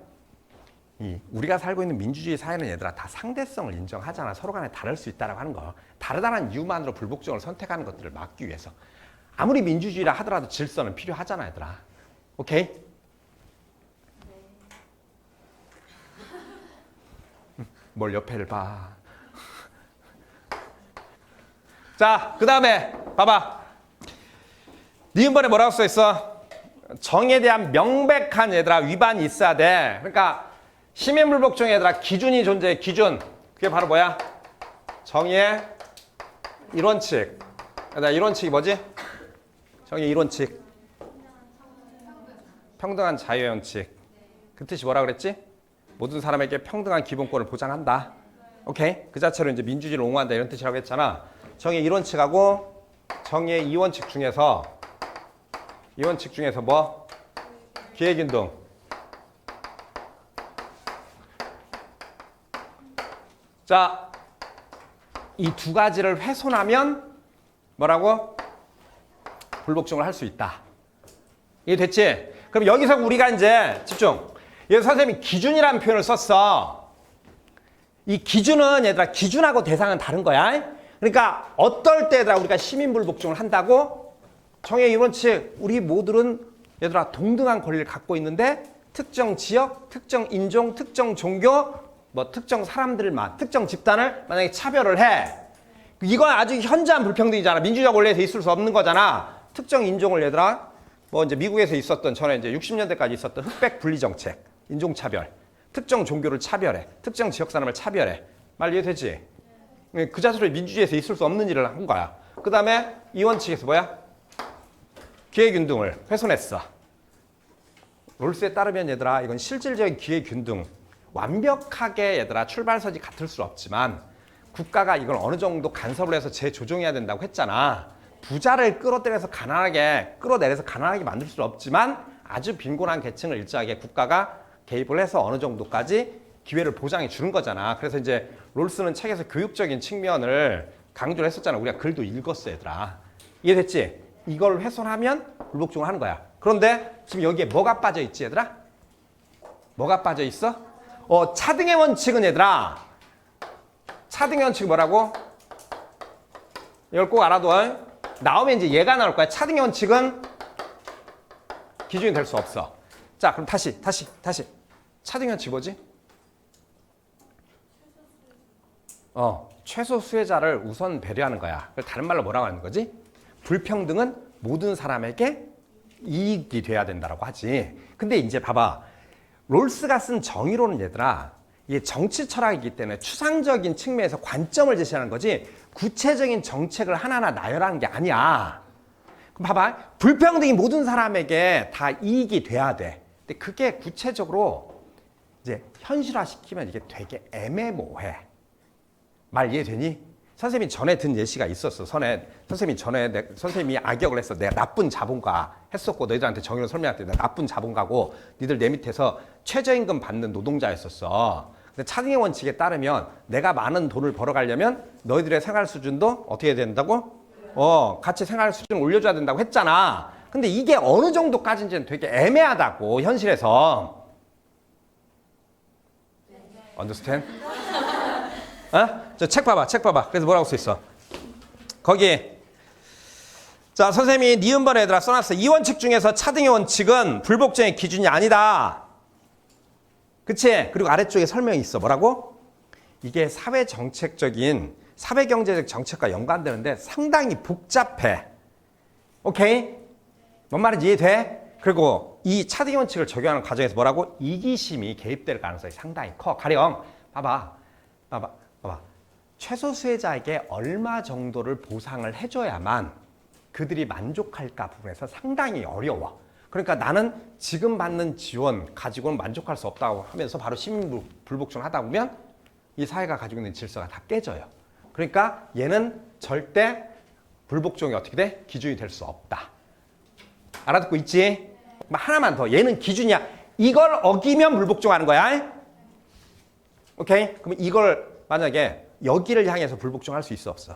우리가 살고 있는 민주주의 사회는 얘들아 다 상대성을 인정하잖아. 서로 간에 다를 수 있다고 하는 거. 다르다는 이유만으로 불복종을 선택하는 것들을 막기 위해서. 아무리 민주주의라 하더라도 질서는 필요하잖아, 얘들아. 오케이? 뭘 옆에를 봐. 자, 그 다음에 봐봐. 니은번에 뭐라고 써있어? 정에 대한 명백한 얘들아 위반이 있어야 돼. 그러니까 시민불복종 얘들아 기준이 존재해. 기준. 그게 바로 뭐야? 정의의 1원칙. 얘들아 1원칙이 뭐지? 정의의 1원칙. 평등한 자유의 원칙. 그 뜻이 뭐라 그랬지? 모든 사람에게 평등한 기본권을 보장한다. 오케이? 그 자체로 이제 민주주의를 옹호한다 이런 뜻이라고 했잖아. 정의 1원칙하고 정의 2원칙 중에서 2원칙 중에서 뭐? 기회균등. 자, 이 두 가지를 훼손하면 뭐라고? 불복종을 할 수 있다. 이게 됐지? 그럼 여기서 우리가 이제 집중. 여기 선생님이 기준이라는 표현을 썼어. 이 기준은 얘들아 기준하고 대상은 다른 거야. 그러니까 어떨 때 얘들아 우리가 시민불복종을 한다고? 정의 1원칙 우리 모두는 얘들아 동등한 권리를 갖고 있는데 특정 지역, 특정 인종, 특정 종교, 뭐 특정 사람들만, 특정 집단을 만약에 차별을 해. 이건 아주 현저한 불평등이잖아. 민주적 원리에서 있을 수 없는 거잖아. 특정 인종을 얘들아 뭐 이제 미국에서 있었던 전에 이제 60년대까지 있었던 흑백 분리 정책, 인종차별, 특정 종교를 차별해, 특정 지역 사람을 차별해. 말 이해되지? 그 자체로 민주주의에서 있을 수 없는 일을 한 거야. 그 다음에 이원칙에서 뭐야? 기회균등을 훼손했어. 롤스에 따르면 얘들아 이건 실질적인 기회균등. 완벽하게 얘들아 출발선이 같을 수 없지만 국가가 이걸 어느 정도 간섭을 해서 재조정해야 된다고 했잖아. 부자를 끌어내려서 가난하게 만들 수는 없지만 아주 빈곤한 계층을 일정하게 국가가 개입을 해서 어느 정도까지 기회를 보장해 주는 거잖아. 그래서 이제 롤스는 책에서 교육적인 측면을 강조를 했었잖아. 우리가 글도 읽었어 얘들아. 이해됐지? 이걸 훼손하면 불복종을 하는 거야. 그런데 지금 여기에 뭐가 빠져 있지 얘들아? 뭐가 빠져 있어? 차등의 원칙은 얘들아. 차등의 원칙이 뭐라고? 이걸 꼭 알아둬. 나오면 이제 얘가 나올 거야. 차등의 원칙은 기준이 될 수 없어. 자, 그럼 다시. 차등의 원칙 뭐지? 최소 수혜자를 우선 배려하는 거야. 다른 말로 뭐라고 하는 거지? 불평등은 모든 사람에게 이익이 돼야 된다고 하지. 근데 이제 봐봐. 롤스가 쓴 정의로는 얘들아, 이게 정치 철학이기 때문에 추상적인 측면에서 관점을 제시하는 거지 구체적인 정책을 하나하나 나열하는 게 아니야. 그럼 봐봐. 불평등이 모든 사람에게 다 이익이 돼야 돼. 근데 그게 구체적으로 이제 현실화시키면 이게 되게 애매모호해. 말 이해되니? 선생님이 전에 든 예시가 있었어. 선생님이 악역을 했어. 내가 나쁜 자본가 했었고 너희들한테 정의를 설명할 때 내가 나쁜 자본가고 니들 내 밑에서 최저임금 받는 노동자였었어. 근데 차등의 원칙에 따르면 내가 많은 돈을 벌어가려면 너희들의 생활 수준도 어떻게 해야 된다고? 같이 생활 수준을 올려줘야 된다고 했잖아. 근데 이게 어느 정도까지인지는 되게 애매하다고 현실에서. Understand? 저 책 봐봐. 그래서 뭐라고 써있어? 거기. 자, 선생님이 니은번에 얘들아 써놨어. 이 원칙 중에서 차등의 원칙은 불복종의 기준이 아니다. 그치? 그리고 아래쪽에 설명이 있어. 뭐라고? 이게 사회경제적 정책과 연관되는데 상당히 복잡해. 오케이? 뭔 말인지 이해돼? 그리고 이 차등의 원칙을 적용하는 과정에서 뭐라고? 이기심이 개입될 가능성이 상당히 커. 가령 봐봐. 최소 수혜자에게 얼마 정도를 보상을 해줘야만 그들이 만족할까 부분에서 상당히 어려워. 그러니까 나는 지금 받는 지원 가지고는 만족할 수 없다고 하면서 바로 시민불복종을 하다 보면 이 사회가 가지고 있는 질서가 다 깨져요. 그러니까 얘는 절대 불복종이 어떻게 돼? 기준이 될 수 없다. 알아듣고 있지? 하나만 더. 얘는 기준이야. 이걸 어기면 불복종하는 거야. 오케이? 그럼 이걸 만약에 여기를 향해서 불복종할 수 있어 없어?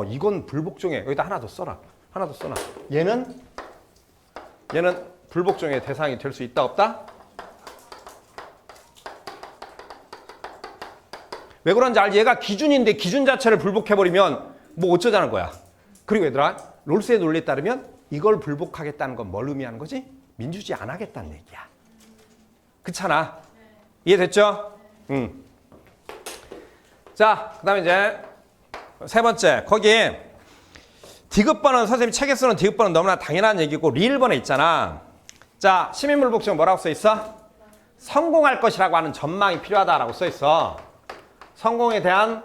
이건 불복종에 여기다 하나 더 써라. 얘는 불복종의 대상이 될 수 있다 없다? 왜 그런지 알지? 얘가 기준인데 기준 자체를 불복해버리면 뭐 어쩌자는 거야. 그리고 얘들아 롤스의 논리에 따르면 이걸 불복하겠다는 건 뭘 의미하는 거지? 민주주의 안 하겠다는 얘기야. 그렇잖아. 이해됐죠? 응. 자, 그 다음에 이제 세 번째. 거기 디귿번은 선생님이 책에 쓰는 디귿번은 너무나 당연한 얘기고 리을번에 있잖아. 자, 시민물복종 뭐라고 써 있어? 성공할 것이라고 하는 전망이 필요하다라고 써 있어. 성공에 대한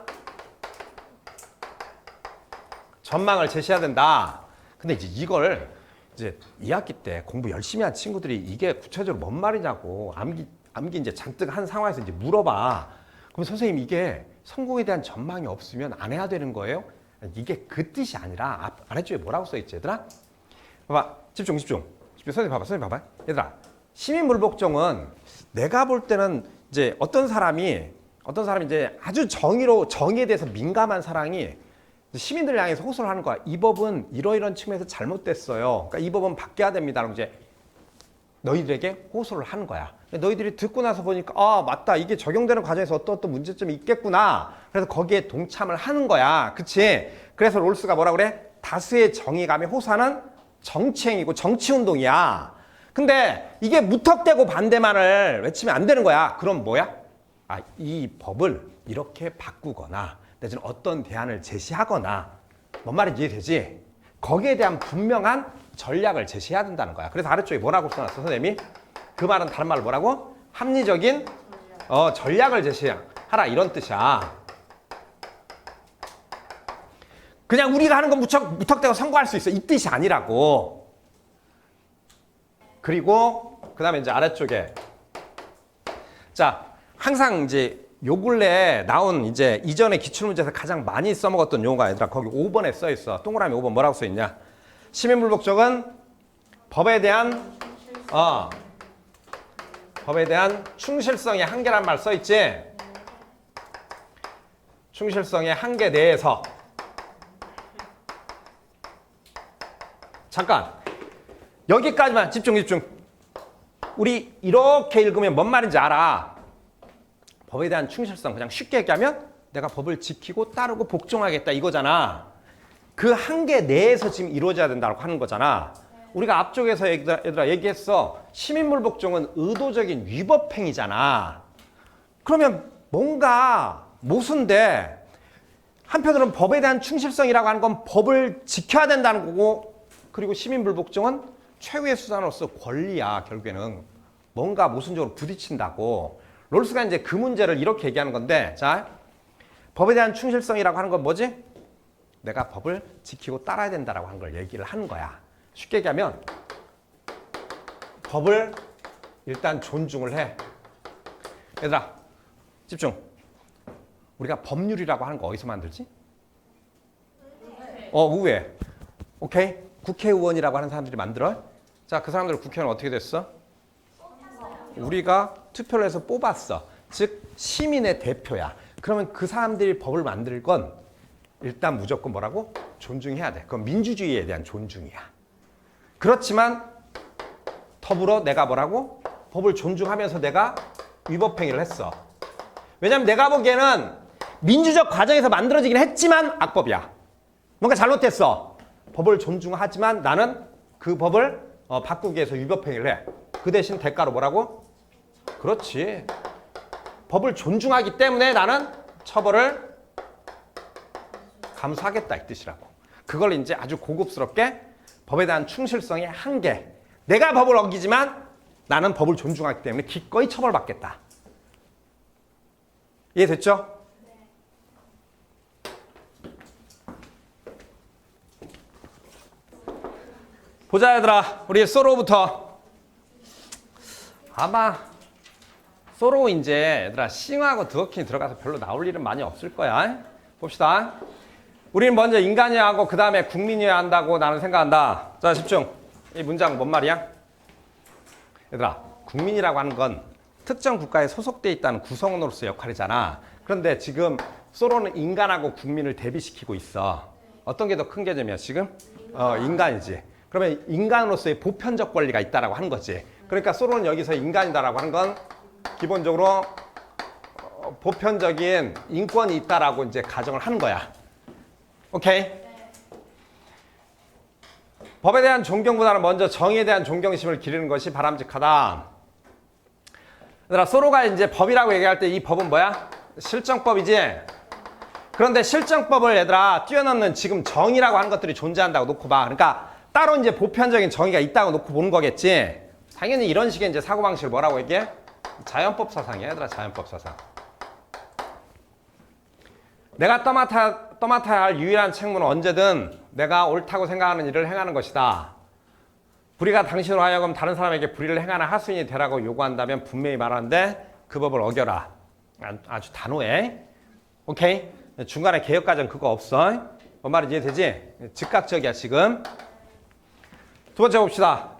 전망을 제시해야 된다. 근데 이제 이걸 이제 2학기 때 공부 열심히 한 친구들이 이게 구체적으로 뭔 말이냐고 암기 이제 잔뜩 한 상황에서 이제 물어봐. 그럼 선생님 이게 성공에 대한 전망이 없으면 안 해야 되는 거예요? 이게 그 뜻이 아니라 아래쪽에 뭐라고 써 있지 얘들아? 봐봐. 집중. 선생님 봐봐. 얘들아. 시민물복종은 내가 볼 때는 이제 어떤 사람이 이제 아주 정의에 대해서 민감한 사람이 시민들을 향해서 호소를 하는 거야. 이 법은 이러이런 측면에서 잘못됐어요. 그러니까 이 법은 바뀌어야 됩니다. 그럼 이제 너희들에게 호소를 하는 거야. 너희들이 듣고 나서 보니까 아 맞다. 이게 적용되는 과정에서 어떤 문제점이 있겠구나. 그래서 거기에 동참을 하는 거야. 그치? 그래서 롤스가 뭐라 그래? 다수의 정의감에 호소하는 정치행위고 정치운동이야. 근데 이게 무턱대고 반대만을 외치면 안 되는 거야. 그럼 뭐야? 아, 이 법을 이렇게 바꾸거나 내지는 어떤 대안을 제시하거나 뭔 말인지 이해되지? 거기에 대한 분명한 전략을 제시해야 된다는 거야. 그래서 아래쪽에 뭐라고 써놨어 선생님이? 그 말은 다른 말로 뭐라고? 합리적인 전략을 제시하라 이런 뜻이야. 그냥 우리가 하는 건 무턱대고 성공할 수 있어 이 뜻이 아니라고. 그리고 그 다음에 이제 아래쪽에 자 항상 이제 요 근래에 나온 이제 이전의 기출문제에서 가장 많이 써먹었던 용어가 얘들아 거기 5번에 써 있어. 동그라미 5번 뭐라고 써 있냐? 시민불복종은 법에 대한 충실성의 한계란 말 써 있지? 충실성의 한계 내에서 잠깐 여기까지만 집중. 우리 이렇게 읽으면 뭔 말인지 알아. 법에 대한 충실성 그냥 쉽게 얘기하면 내가 법을 지키고 따르고 복종하겠다 이거잖아. 그 한계 내에서 지금 이루어져야 된다고 하는 거잖아. 우리가 앞쪽에서 얘들아 얘기했어. 시민물복종은 의도적인 위법행위잖아. 그러면 뭔가 모순돼. 한편으로는 법에 대한 충실성이라고 하는 건 법을 지켜야 된다는 거고 그리고 시민불복종은 최후의 수단으로서 권리야. 결국에는 뭔가 모순적으로 부딪힌다고. 롤스가 이제 그 문제를 이렇게 얘기하는 건데 자 법에 대한 충실성이라고 하는 건 뭐지? 내가 법을 지키고 따라야 된다라고 하는 걸 얘기를 하는 거야. 쉽게 얘기하면 법을 일단 존중을 해. 얘들아 집중. 우리가 법률이라고 하는 거 어디서 만들지? 의회. 오케이? 국회의원이라고 하는 사람들이 만들어. 자, 그 사람들 국회의원 어떻게 됐어? 우리가 투표를 해서 뽑았어. 즉 시민의 대표야. 그러면 그 사람들이 법을 만들 건 일단 무조건 뭐라고? 존중해야 돼. 그건 민주주의에 대한 존중이야. 그렇지만 더불어 내가 뭐라고? 법을 존중하면서 내가 위법행위를 했어. 왜냐면 내가 보기에는 민주적 과정에서 만들어지긴 했지만 악법이야. 뭔가 잘못됐어. 법을 존중하지만 나는 그 법을 바꾸기 위해서 위법행위를 해. 그 대신 대가로 뭐라고? 그렇지. 법을 존중하기 때문에 나는 처벌을 감수하겠다 이 뜻이라고. 그걸 이제 아주 고급스럽게 법에 대한 충실성의 한계. 내가 법을 어기지만 나는 법을 존중하기 때문에 기꺼이 처벌받겠다. 이해됐죠? 보자 얘들아. 우리 소로부터. 아마 소로 이제 얘들아 싱하고 드워킹이 들어가서 별로 나올 일은 많이 없을 거야. 봅시다. 우리는 먼저 인간이어야 하고 그 다음에 국민이어야 한다고 나는 생각한다. 자 집중. 이 문장 뭔 말이야? 얘들아 국민이라고 하는 건 특정 국가에 소속되어 있다는 구성원으로서의 역할이잖아. 그런데 지금 소로는 인간하고 국민을 대비시키고 있어. 어떤 게 더 큰 개념이야 지금? 인간이지. 그러면 인간으로서의 보편적 권리가 있다라고 하는 거지. 그러니까 소로는 여기서 인간이다라고 하는 건 기본적으로 보편적인 인권이 있다라고 이제 가정을 하는 거야. 오케이? 법에 대한 존경보다는 먼저 정의에 대한 존경심을 기르는 것이 바람직하다. 얘들아, 소로가 이제 법이라고 얘기할 때 이 법은 뭐야? 실정법이지? 그런데 실정법을 얘들아 뛰어넘는 지금 정의라고 하는 것들이 존재한다고 놓고 봐. 그러니까 따로 이제 보편적인 정의가 있다고 놓고 보는 거겠지. 당연히 이런 식의 이제 사고방식을 뭐라고 얘기해? 자연법 사상이야, 얘들아, 자연법 사상. 내가 떠맡아야 할 유일한 책무는 언제든 내가 옳다고 생각하는 일을 행하는 것이다. 불의가 당신으로 하여금 다른 사람에게 불의를 행하는 하수인이 되라고 요구한다면 분명히 말하는데 그 법을 어겨라. 아주 단호해. 오케이? 중간에 개혁과정 그거 없어. 뭔 말인지 이해되지? 즉각적이야 지금. 두 번째 봅시다.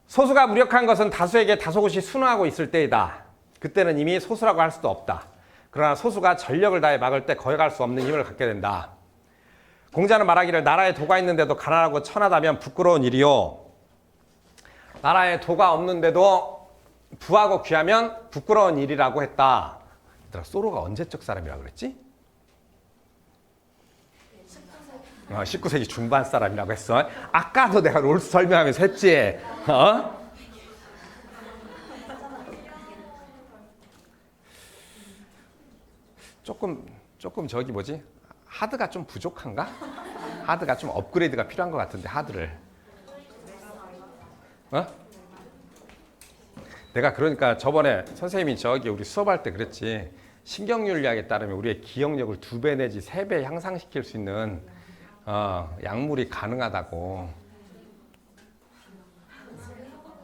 소수가 무력한 것은 다수에게 다소곳이 순응하고 있을 때이다. 그때는 이미 소수라고 할 수도 없다. 그러나 소수가 전력을 다해 막을 때 거역할 수 없는 힘을 갖게 된다. 공자는 말하기를 나라에 도가 있는데도 가난하고 천하다면 부끄러운 일이요. 나라에 도가 없는데도 부하고 귀하면 부끄러운 일이라고 했다. 얘들아, 소로가 언제적 사람이라고 그랬지? 19세기 중반 사람이라고 했어. 아까도 내가 롤스 설명하면서 했지. 조금 저기 뭐지? 하드가 좀 부족한가? 하드가 좀 업그레이드가 필요한 것 같은데 하드를. 내가 그러니까 저번에 선생님이 저기 우리 수업할 때 그랬지. 신경윤리학에 따르면 우리의 기억력을 2배 내지 3배 향상시킬 수 있는 약물이 가능하다고.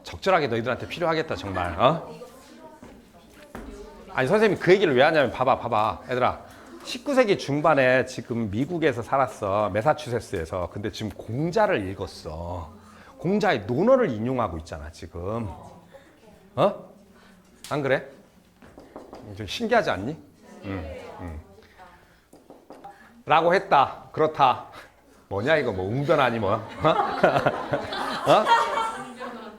적절하게 너희들한테 필요하겠다 정말. 아니 선생님이 그 얘기를 왜 하냐면 봐봐 얘들아, 19세기 중반에 지금 미국에서 살았어. 매사추세츠에서. 근데 지금 공자를 읽었어. 공자의 논어를 인용하고 있잖아 지금. 안 그래? 좀 신기하지 않니? 라고 했다. 그렇다. 뭐냐 이거 뭐 웅변하니 뭐.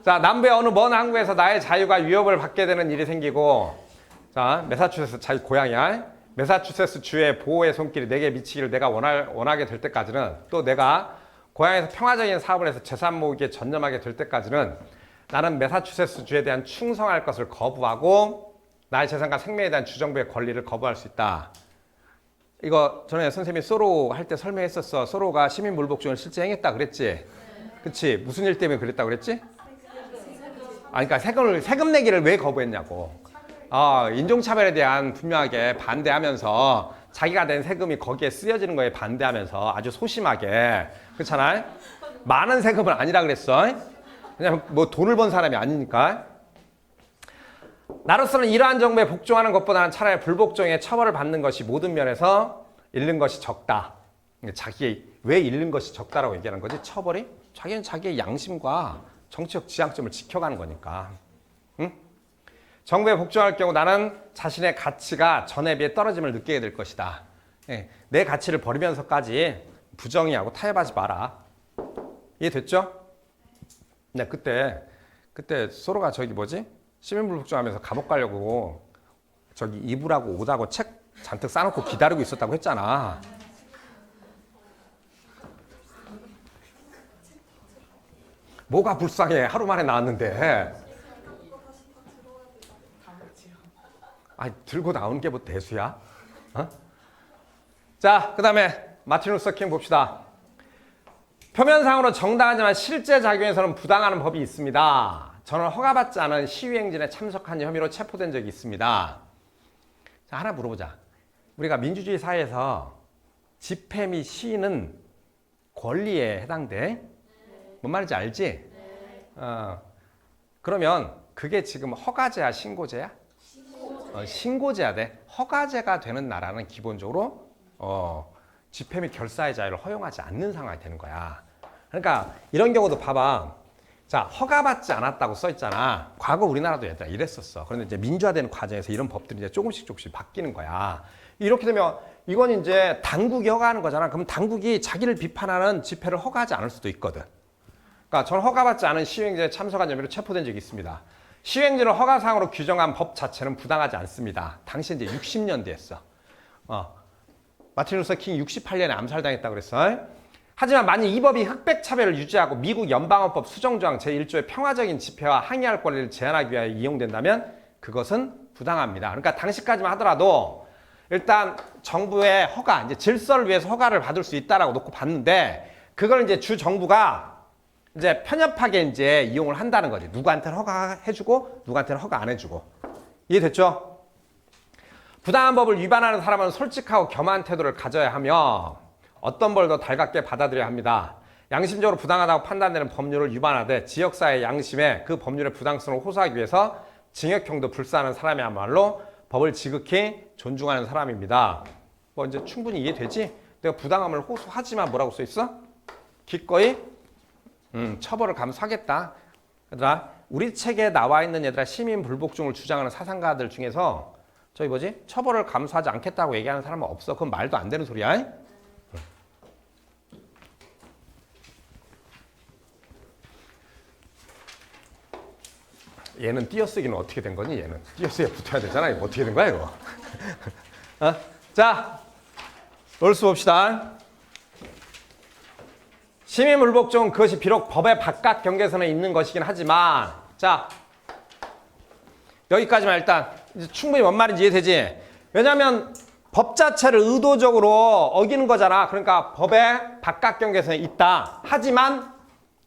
자, 남부의 어느 먼 항구에서 나의 자유가 위협을 받게 되는 일이 생기고, 자, 매사추세츠 자기 고향이야. 매사추세츠 주의 보호의 손길이 내게 미치기를 내가 원하게 될 때까지는, 또 내가 고향에서 평화적인 사업을 해서 재산 모으기에 전념하게 될 때까지는 나는 매사추세츠 주에 대한 충성할 것을 거부하고 나의 재산과 생명에 대한 주정부의 권리를 거부할 수 있다. 이거 전에 선생님이 소로 할 때 설명했었어. 소로가 시민물복종을 실제 행했다 그랬지? 그치? 무슨 일 때문에 그랬다 그랬지? 그러니까 세금 내기를 왜 거부했냐고. 인종차별에 대한 분명하게 반대하면서 자기가 낸 세금이 거기에 쓰여지는 거에 반대하면서 아주 소심하게. 그렇잖아? 많은 세금은 아니라 그랬어. 그냥 뭐 돈을 번 사람이 아니니까. 나로서는 이러한 정부에 복종하는 것보다는 차라리 불복종에 처벌을 받는 것이 모든 면에서 잃는 것이 적다. 왜 잃는 것이 적다라고 얘기하는 거지? 처벌이? 자기는 자기의 양심과 정치적 지향점을 지켜가는 거니까. 응? 정부에 복종할 경우 나는 자신의 가치가 전에 비해 떨어짐을 느끼게 될 것이다. 내 가치를 버리면서까지 부정의하고 타협하지 마라. 이해됐죠? 네, 그때 소로가 저기 뭐지? 시민불복종하면서 감옥 가려고 저기 2부라고 5다고 책 잔뜩 싸놓고 기다리고 있었다고 했잖아. 뭐가 불쌍해. 하루 만에 나왔는데. 들고 나오는 게 뭐 대수야? 자, 그 다음에 마틴 루터 킹 봅시다. 표면상으로 정당하지만 실제 작용에서는 부당하는 법이 있습니다. 저는 허가받지 않은 시위행진에 참석한 혐의로 체포된 적이 있습니다. 자, 하나 물어보자. 우리가 민주주의 사회에서 집회 및 시위는 권리에 해당돼? 뭔 말인지 알지? 그러면 그게 지금 허가제야, 신고제야? 신고제야 돼. 허가제가 되는 나라는 기본적으로 집회 및 결사의 자유를 허용하지 않는 상황이 되는 거야. 그러니까 이런 경우도 봐봐. 자, 허가받지 않았다고 써있잖아. 과거 우리나라도 얘들아 이랬었어. 그런데 이제 민주화되는 과정에서 이런 법들이 이제 조금씩 바뀌는 거야. 이렇게 되면 이건 이제 당국이 허가하는 거잖아. 그럼 당국이 자기를 비판하는 집회를 허가하지 않을 수도 있거든. 그러니까 저는 허가받지 않은 시위행진에 참석한 혐의로 체포된 적이 있습니다. 시위행진을 허가상으로 규정한 법 자체는 부당하지 않습니다. 당시 이제 60년대였어. 마틴 루터 킹 68년에 암살당했다고 그랬어. 하지만 만약 이 법이 흑백 차별을 유지하고 미국 연방헌법 수정조항 제1조의 평화적인 집회와 항의할 권리를 제한하기 위하여 이용된다면 그것은 부당합니다. 그러니까 당시까지만 하더라도 일단 정부의 허가, 이제 질서를 위해서 허가를 받을 수 있다라고 놓고 봤는데 그걸 이제 주 정부가 이제 편협하게 이제 이용을 한다는 거지. 누구한테는 허가해주고 누구한테는 허가 안 해주고. 이해됐죠? 부당한 법을 위반하는 사람은 솔직하고 겸허한 태도를 가져야 하며 어떤 벌도 달갑게 받아들여야 합니다. 양심적으로 부당하다고 판단되는 법률을 위반하되 지역사회의 양심에 그 법률의 부당성을 호소하기 위해서 징역형도 불사하는 사람이야말로 법을 지극히 존중하는 사람입니다. 뭐 이제 충분히 이해되지? 내가 부당함을 호소하지만 뭐라고 써 있어? 기꺼이 처벌을 감수하겠다. 얘들아, 우리 책에 나와 있는 얘들아 시민 불복종을 주장하는 사상가들 중에서 저기 뭐지? 처벌을 감수하지 않겠다고 얘기하는 사람은 없어. 그건 말도 안 되는 소리야. 얘는 띄어쓰기는 어떻게 된 거니? 얘는 띄어쓰기에 붙어야 되잖아. 이거 어떻게 된 거야 이거? 자, 롤수 봅시다. 시민불복종은 그것이 비록 법의 바깥 경계선에 있는 것이긴 하지만 자, 여기까지만 일단 이제 충분히 뭔 말인지 이해되지? 왜냐하면 법 자체를 의도적으로 어기는 거잖아. 그러니까 법의 바깥 경계선에 있다. 하지만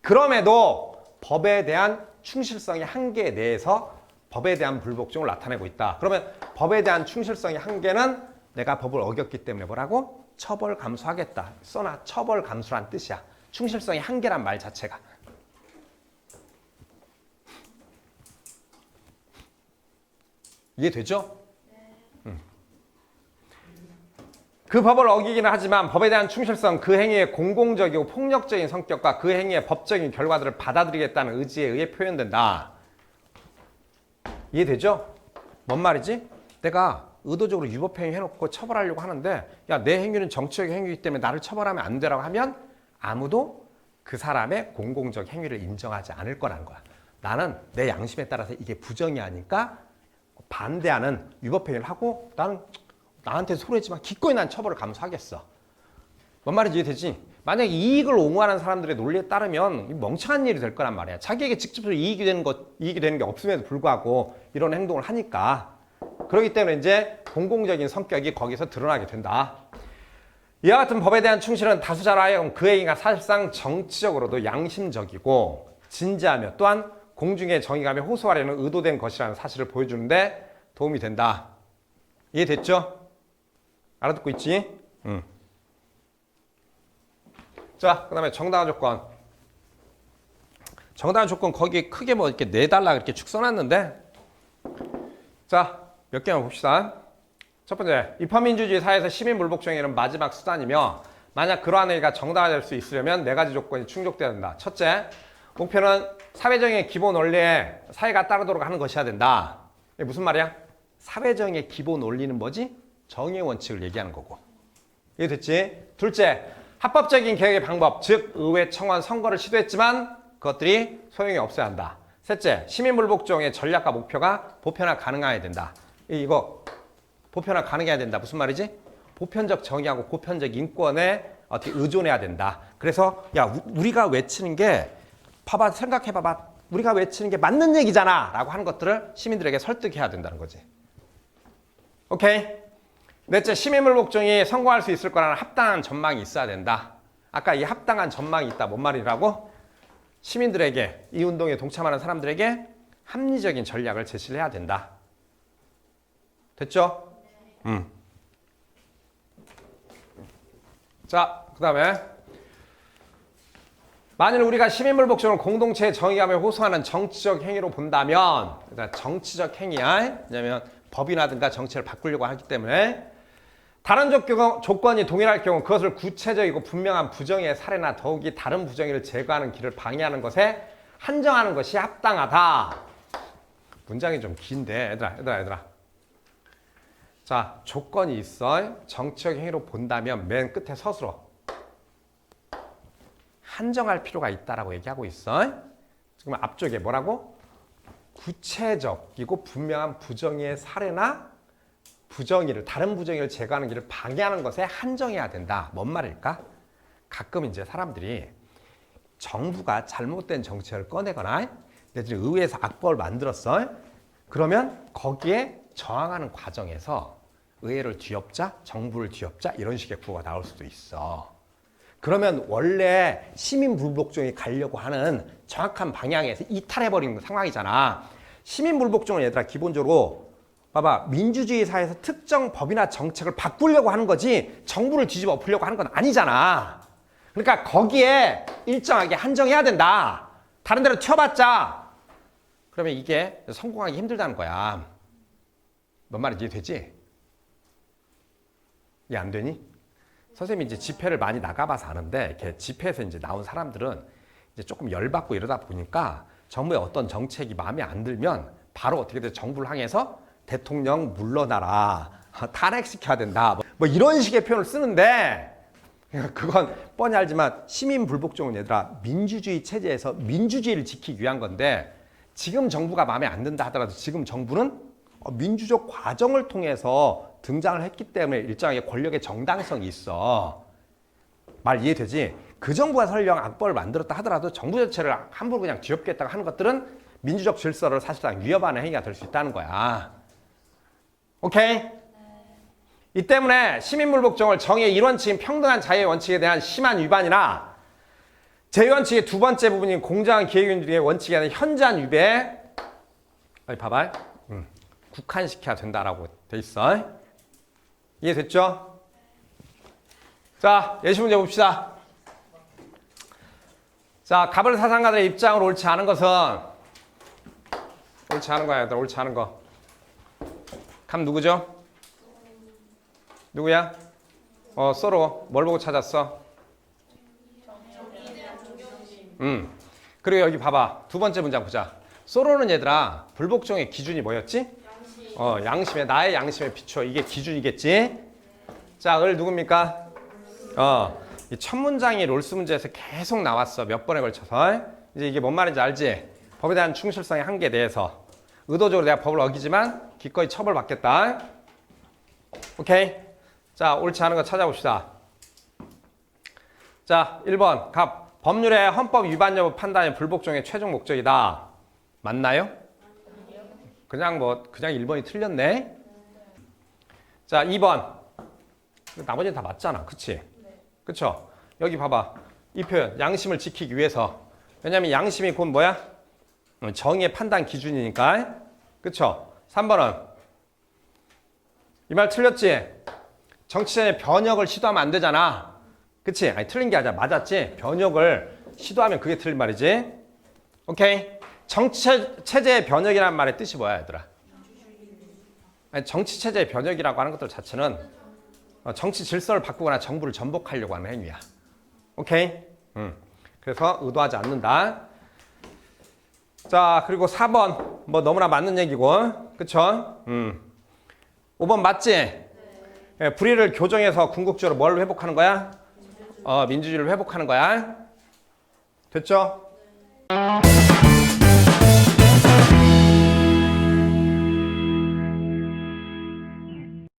그럼에도 법에 대한 충실성의 한계 내에서 법에 대한 불복종을 나타내고 있다. 그러면 법에 대한 충실성의 한계는 내가 법을 어겼기 때문에 뭐라고? 처벌 감수하겠다. 써놔. 처벌 감수란 뜻이야. 충실성의 한계란 말 자체가. 이해되죠? 그 법을 어기기는 하지만 법에 대한 충실성, 그 행위의 공공적이고 폭력적인 성격과 그 행위의 법적인 결과들을 받아들이겠다는 의지에 의해 표현된다. 이해되죠? 뭔 말이지? 내가 의도적으로 위법행위 해놓고 처벌하려고 하는데 야, 내 행위는 정치적 행위이기 때문에 나를 처벌하면 안 되라고 하면 아무도 그 사람의 공공적 행위를 인정하지 않을 거라는 거야. 나는 내 양심에 따라서 이게 부정이 아니까 반대하는 위법행위를 하고 나는 나한테 소리했지만 기꺼이 난 처벌을 감수하겠어. 뭔 말인지 이해되지? 만약에 이익을 옹호하는 사람들의 논리에 따르면 멍청한 일이 될 거란 말이야. 자기에게 직접적으로 이익이 되는 게 없음에도 불구하고 이런 행동을 하니까. 그렇기 때문에 이제 공공적인 성격이 거기서 드러나게 된다. 이와 같은 법에 대한 충실은 다수자로 하여금 그 행위가 사실상 정치적으로도 양심적이고 진지하며 또한 공중의 정의감에 호소하려는 의도된 것이라는 사실을 보여주는데 도움이 된다. 이해됐죠? 알아듣고 있지? 자, 그 다음에 정당한 조건. 정당한 조건 거기 크게 뭐 이렇게 내달라 이렇게 쭉 써놨는데 자, 몇 개만 봅시다. 첫 번째, 입헌민주주의 사회에서 시민불복종에는 마지막 수단이며 만약 그러한 행위가 정당화될 수 있으려면 네 가지 조건이 충족돼야 된다. 첫째, 목표는 사회정의 기본 원리에 사회가 따르도록 하는 것이어야 된다. 이게 무슨 말이야? 사회정의 기본 원리는 뭐지? 정의의 원칙을 얘기하는 거고. 이게 됐지? 둘째, 합법적인 개혁의 방법, 즉 의회, 청원, 선거를 시도했지만 그것들이 소용이 없어야 한다. 셋째, 시민불복종의 전략과 목표가 보편화 가능해야 된다. 이거 보편화 가능해야 된다. 무슨 말이지? 보편적 정의하고 보편적 인권에 어떻게 의존해야 된다. 그래서 야, 우리가 외치는 게 봐봐, 생각해봐봐. 우리가 외치는 게 맞는 얘기잖아 라고 하는 것들을 시민들에게 설득해야 된다는 거지. 오케이? 넷째, 시민불복종이 성공할 수 있을 거라는 합당한 전망이 있어야 된다. 아까 이 합당한 전망이 있다. 뭔 말이라고? 시민들에게, 이 운동에 동참하는 사람들에게 합리적인 전략을 제시를 해야 된다. 됐죠? 자, 그 다음에 만일 우리가 시민불복종을 공동체의 정의감에 호소하는 정치적 행위로 본다면 정치적 행위야. 왜냐하면 법이라든가 정치를 바꾸려고 하기 때문에 다른 조건이 동일할 경우 그것을 구체적이고 분명한 부정의 사례나 더욱이 다른 부정의를 제거하는 길을 방해하는 것에 한정하는 것이 합당하다. 문장이 좀 긴데 얘들아. 자, 조건이 있어. 정치적 행위로 본다면 맨 끝에 서술어. 한정할 필요가 있다라고 얘기하고 있어. 지금 앞쪽에 뭐라고? 구체적이고 분명한 부정의의 사례나 다른 부정의를 제거하는 길을 방해하는 것에 한정해야 된다. 뭔 말일까? 가끔 이제 사람들이 정부가 잘못된 정책을 꺼내거나 내지 의회에서 악법을 만들었어. 그러면 거기에 저항하는 과정에서 의회를 뒤엎자, 정부를 뒤엎자 이런 식의 구호가 나올 수도 있어. 그러면 원래 시민 불복종이 가려고 하는 정확한 방향에서 이탈해버리는 상황이잖아. 시민 불복종은 얘들아 기본적으로 봐봐, 민주주의 사회에서 특정 법이나 정책을 바꾸려고 하는 거지 정부를 뒤집어 엎으려고 하는 건 아니잖아. 그러니까 거기에 일정하게 한정해야 된다. 다른 데로 튀어봤자 그러면 이게 성공하기 힘들다는 거야. 뭔 말인지 이해되지? 이해 안 되니? 선생님이 이제 집회를 많이 나가봐서 아는데 이렇게 집회에서 이제 나온 사람들은 이제 조금 열받고 이러다 보니까 정부의 어떤 정책이 마음에 안 들면 바로 어떻게 돼 정부를 향해서 대통령 물러나라, 탄핵시켜야 된다, 뭐 이런 식의 표현을 쓰는데 그건 뻔히 알지만 시민 불복종은 얘들아 민주주의 체제에서 민주주의를 지키기 위한 건데 지금 정부가 마음에 안 든다 하더라도 지금 정부는 민주적 과정을 통해서 등장을 했기 때문에 일정하게 권력의 정당성이 있어. 말 이해되지? 그 정부가 설령 악법을 만들었다 하더라도 정부 자체를 함부로 그냥 뒤엎겠다고 하는 것들은 민주적 질서를 사실상 위협하는 행위가 될 수 있다는 거야. 오케이? 이 때문에 시민불복종을 정의의 1원칙인 평등한 자유의 원칙에 대한 심한 위반이나 제2원칙의 두 번째 부분인 공정한 기회균등의 원칙에 대한 현저한 위배, 여기 봐봐, 국한시켜야 된다라고 돼 있어. 이해됐죠? 자, 예시 문제 봅시다. 자, 가벌 사상가들의 입장으로 옳지 않은 것은 옳지 않은 거야, 얘들아. 옳지 않은 거. 감 누구죠? 누구야? 서로 뭘 보고 찾았어? 그리고 여기 봐봐. 두 번째 문장 보자. 소로는 얘들아 불복종의 기준이 뭐였지? 양심에, 나의 양심에 비추어. 이게 기준이겠지? 자, 을 누굽니까? 이 첫 문장이 롤스 문제에서 계속 나왔어. 몇 번에 걸쳐서. 이제 이게 뭔 말인지 알지? 법에 대한 충실성의 한계에 대해서. 의도적으로 내가 법을 어기지만 기꺼이 처벌받겠다. 오케이? 자, 옳지 않은 거 찾아봅시다. 자, 1번. 갑. 법률의 헌법 위반 여부 판단이 불복종의 최종 목적이다. 맞나요? 그냥 1번이 틀렸네. 자, 2번. 나머지는 다 맞잖아. 그치? 그쵸? 여기 봐봐. 이 표현. 양심을 지키기 위해서. 왜냐면 양심이 곧 뭐야? 정의의 판단 기준이니까. 그쵸? 3번은. 이 말 틀렸지? 정치자의 변혁을 시도하면 안 되잖아. 그치? 아니, 틀린 게 아니라 맞았지? 변혁을 시도하면 그게 틀린 말이지? 오케이? 정치체제의 변혁이라는 말의 뜻이 뭐야, 얘들아? 아니, 정치체제의 변혁이라고 하는 것들 자체는 정치 질서를 바꾸거나 정부를 전복하려고 하는 행위야. 오케이? 그래서 의도하지 않는다. 자, 그리고 4번. 뭐 너무나 맞는 얘기고. 그쵸? 5번 맞지? 네. 불의를 교정해서 궁극적으로 뭘 회복하는 거야? 민주주의를 회복하는 거야. 됐죠? 네.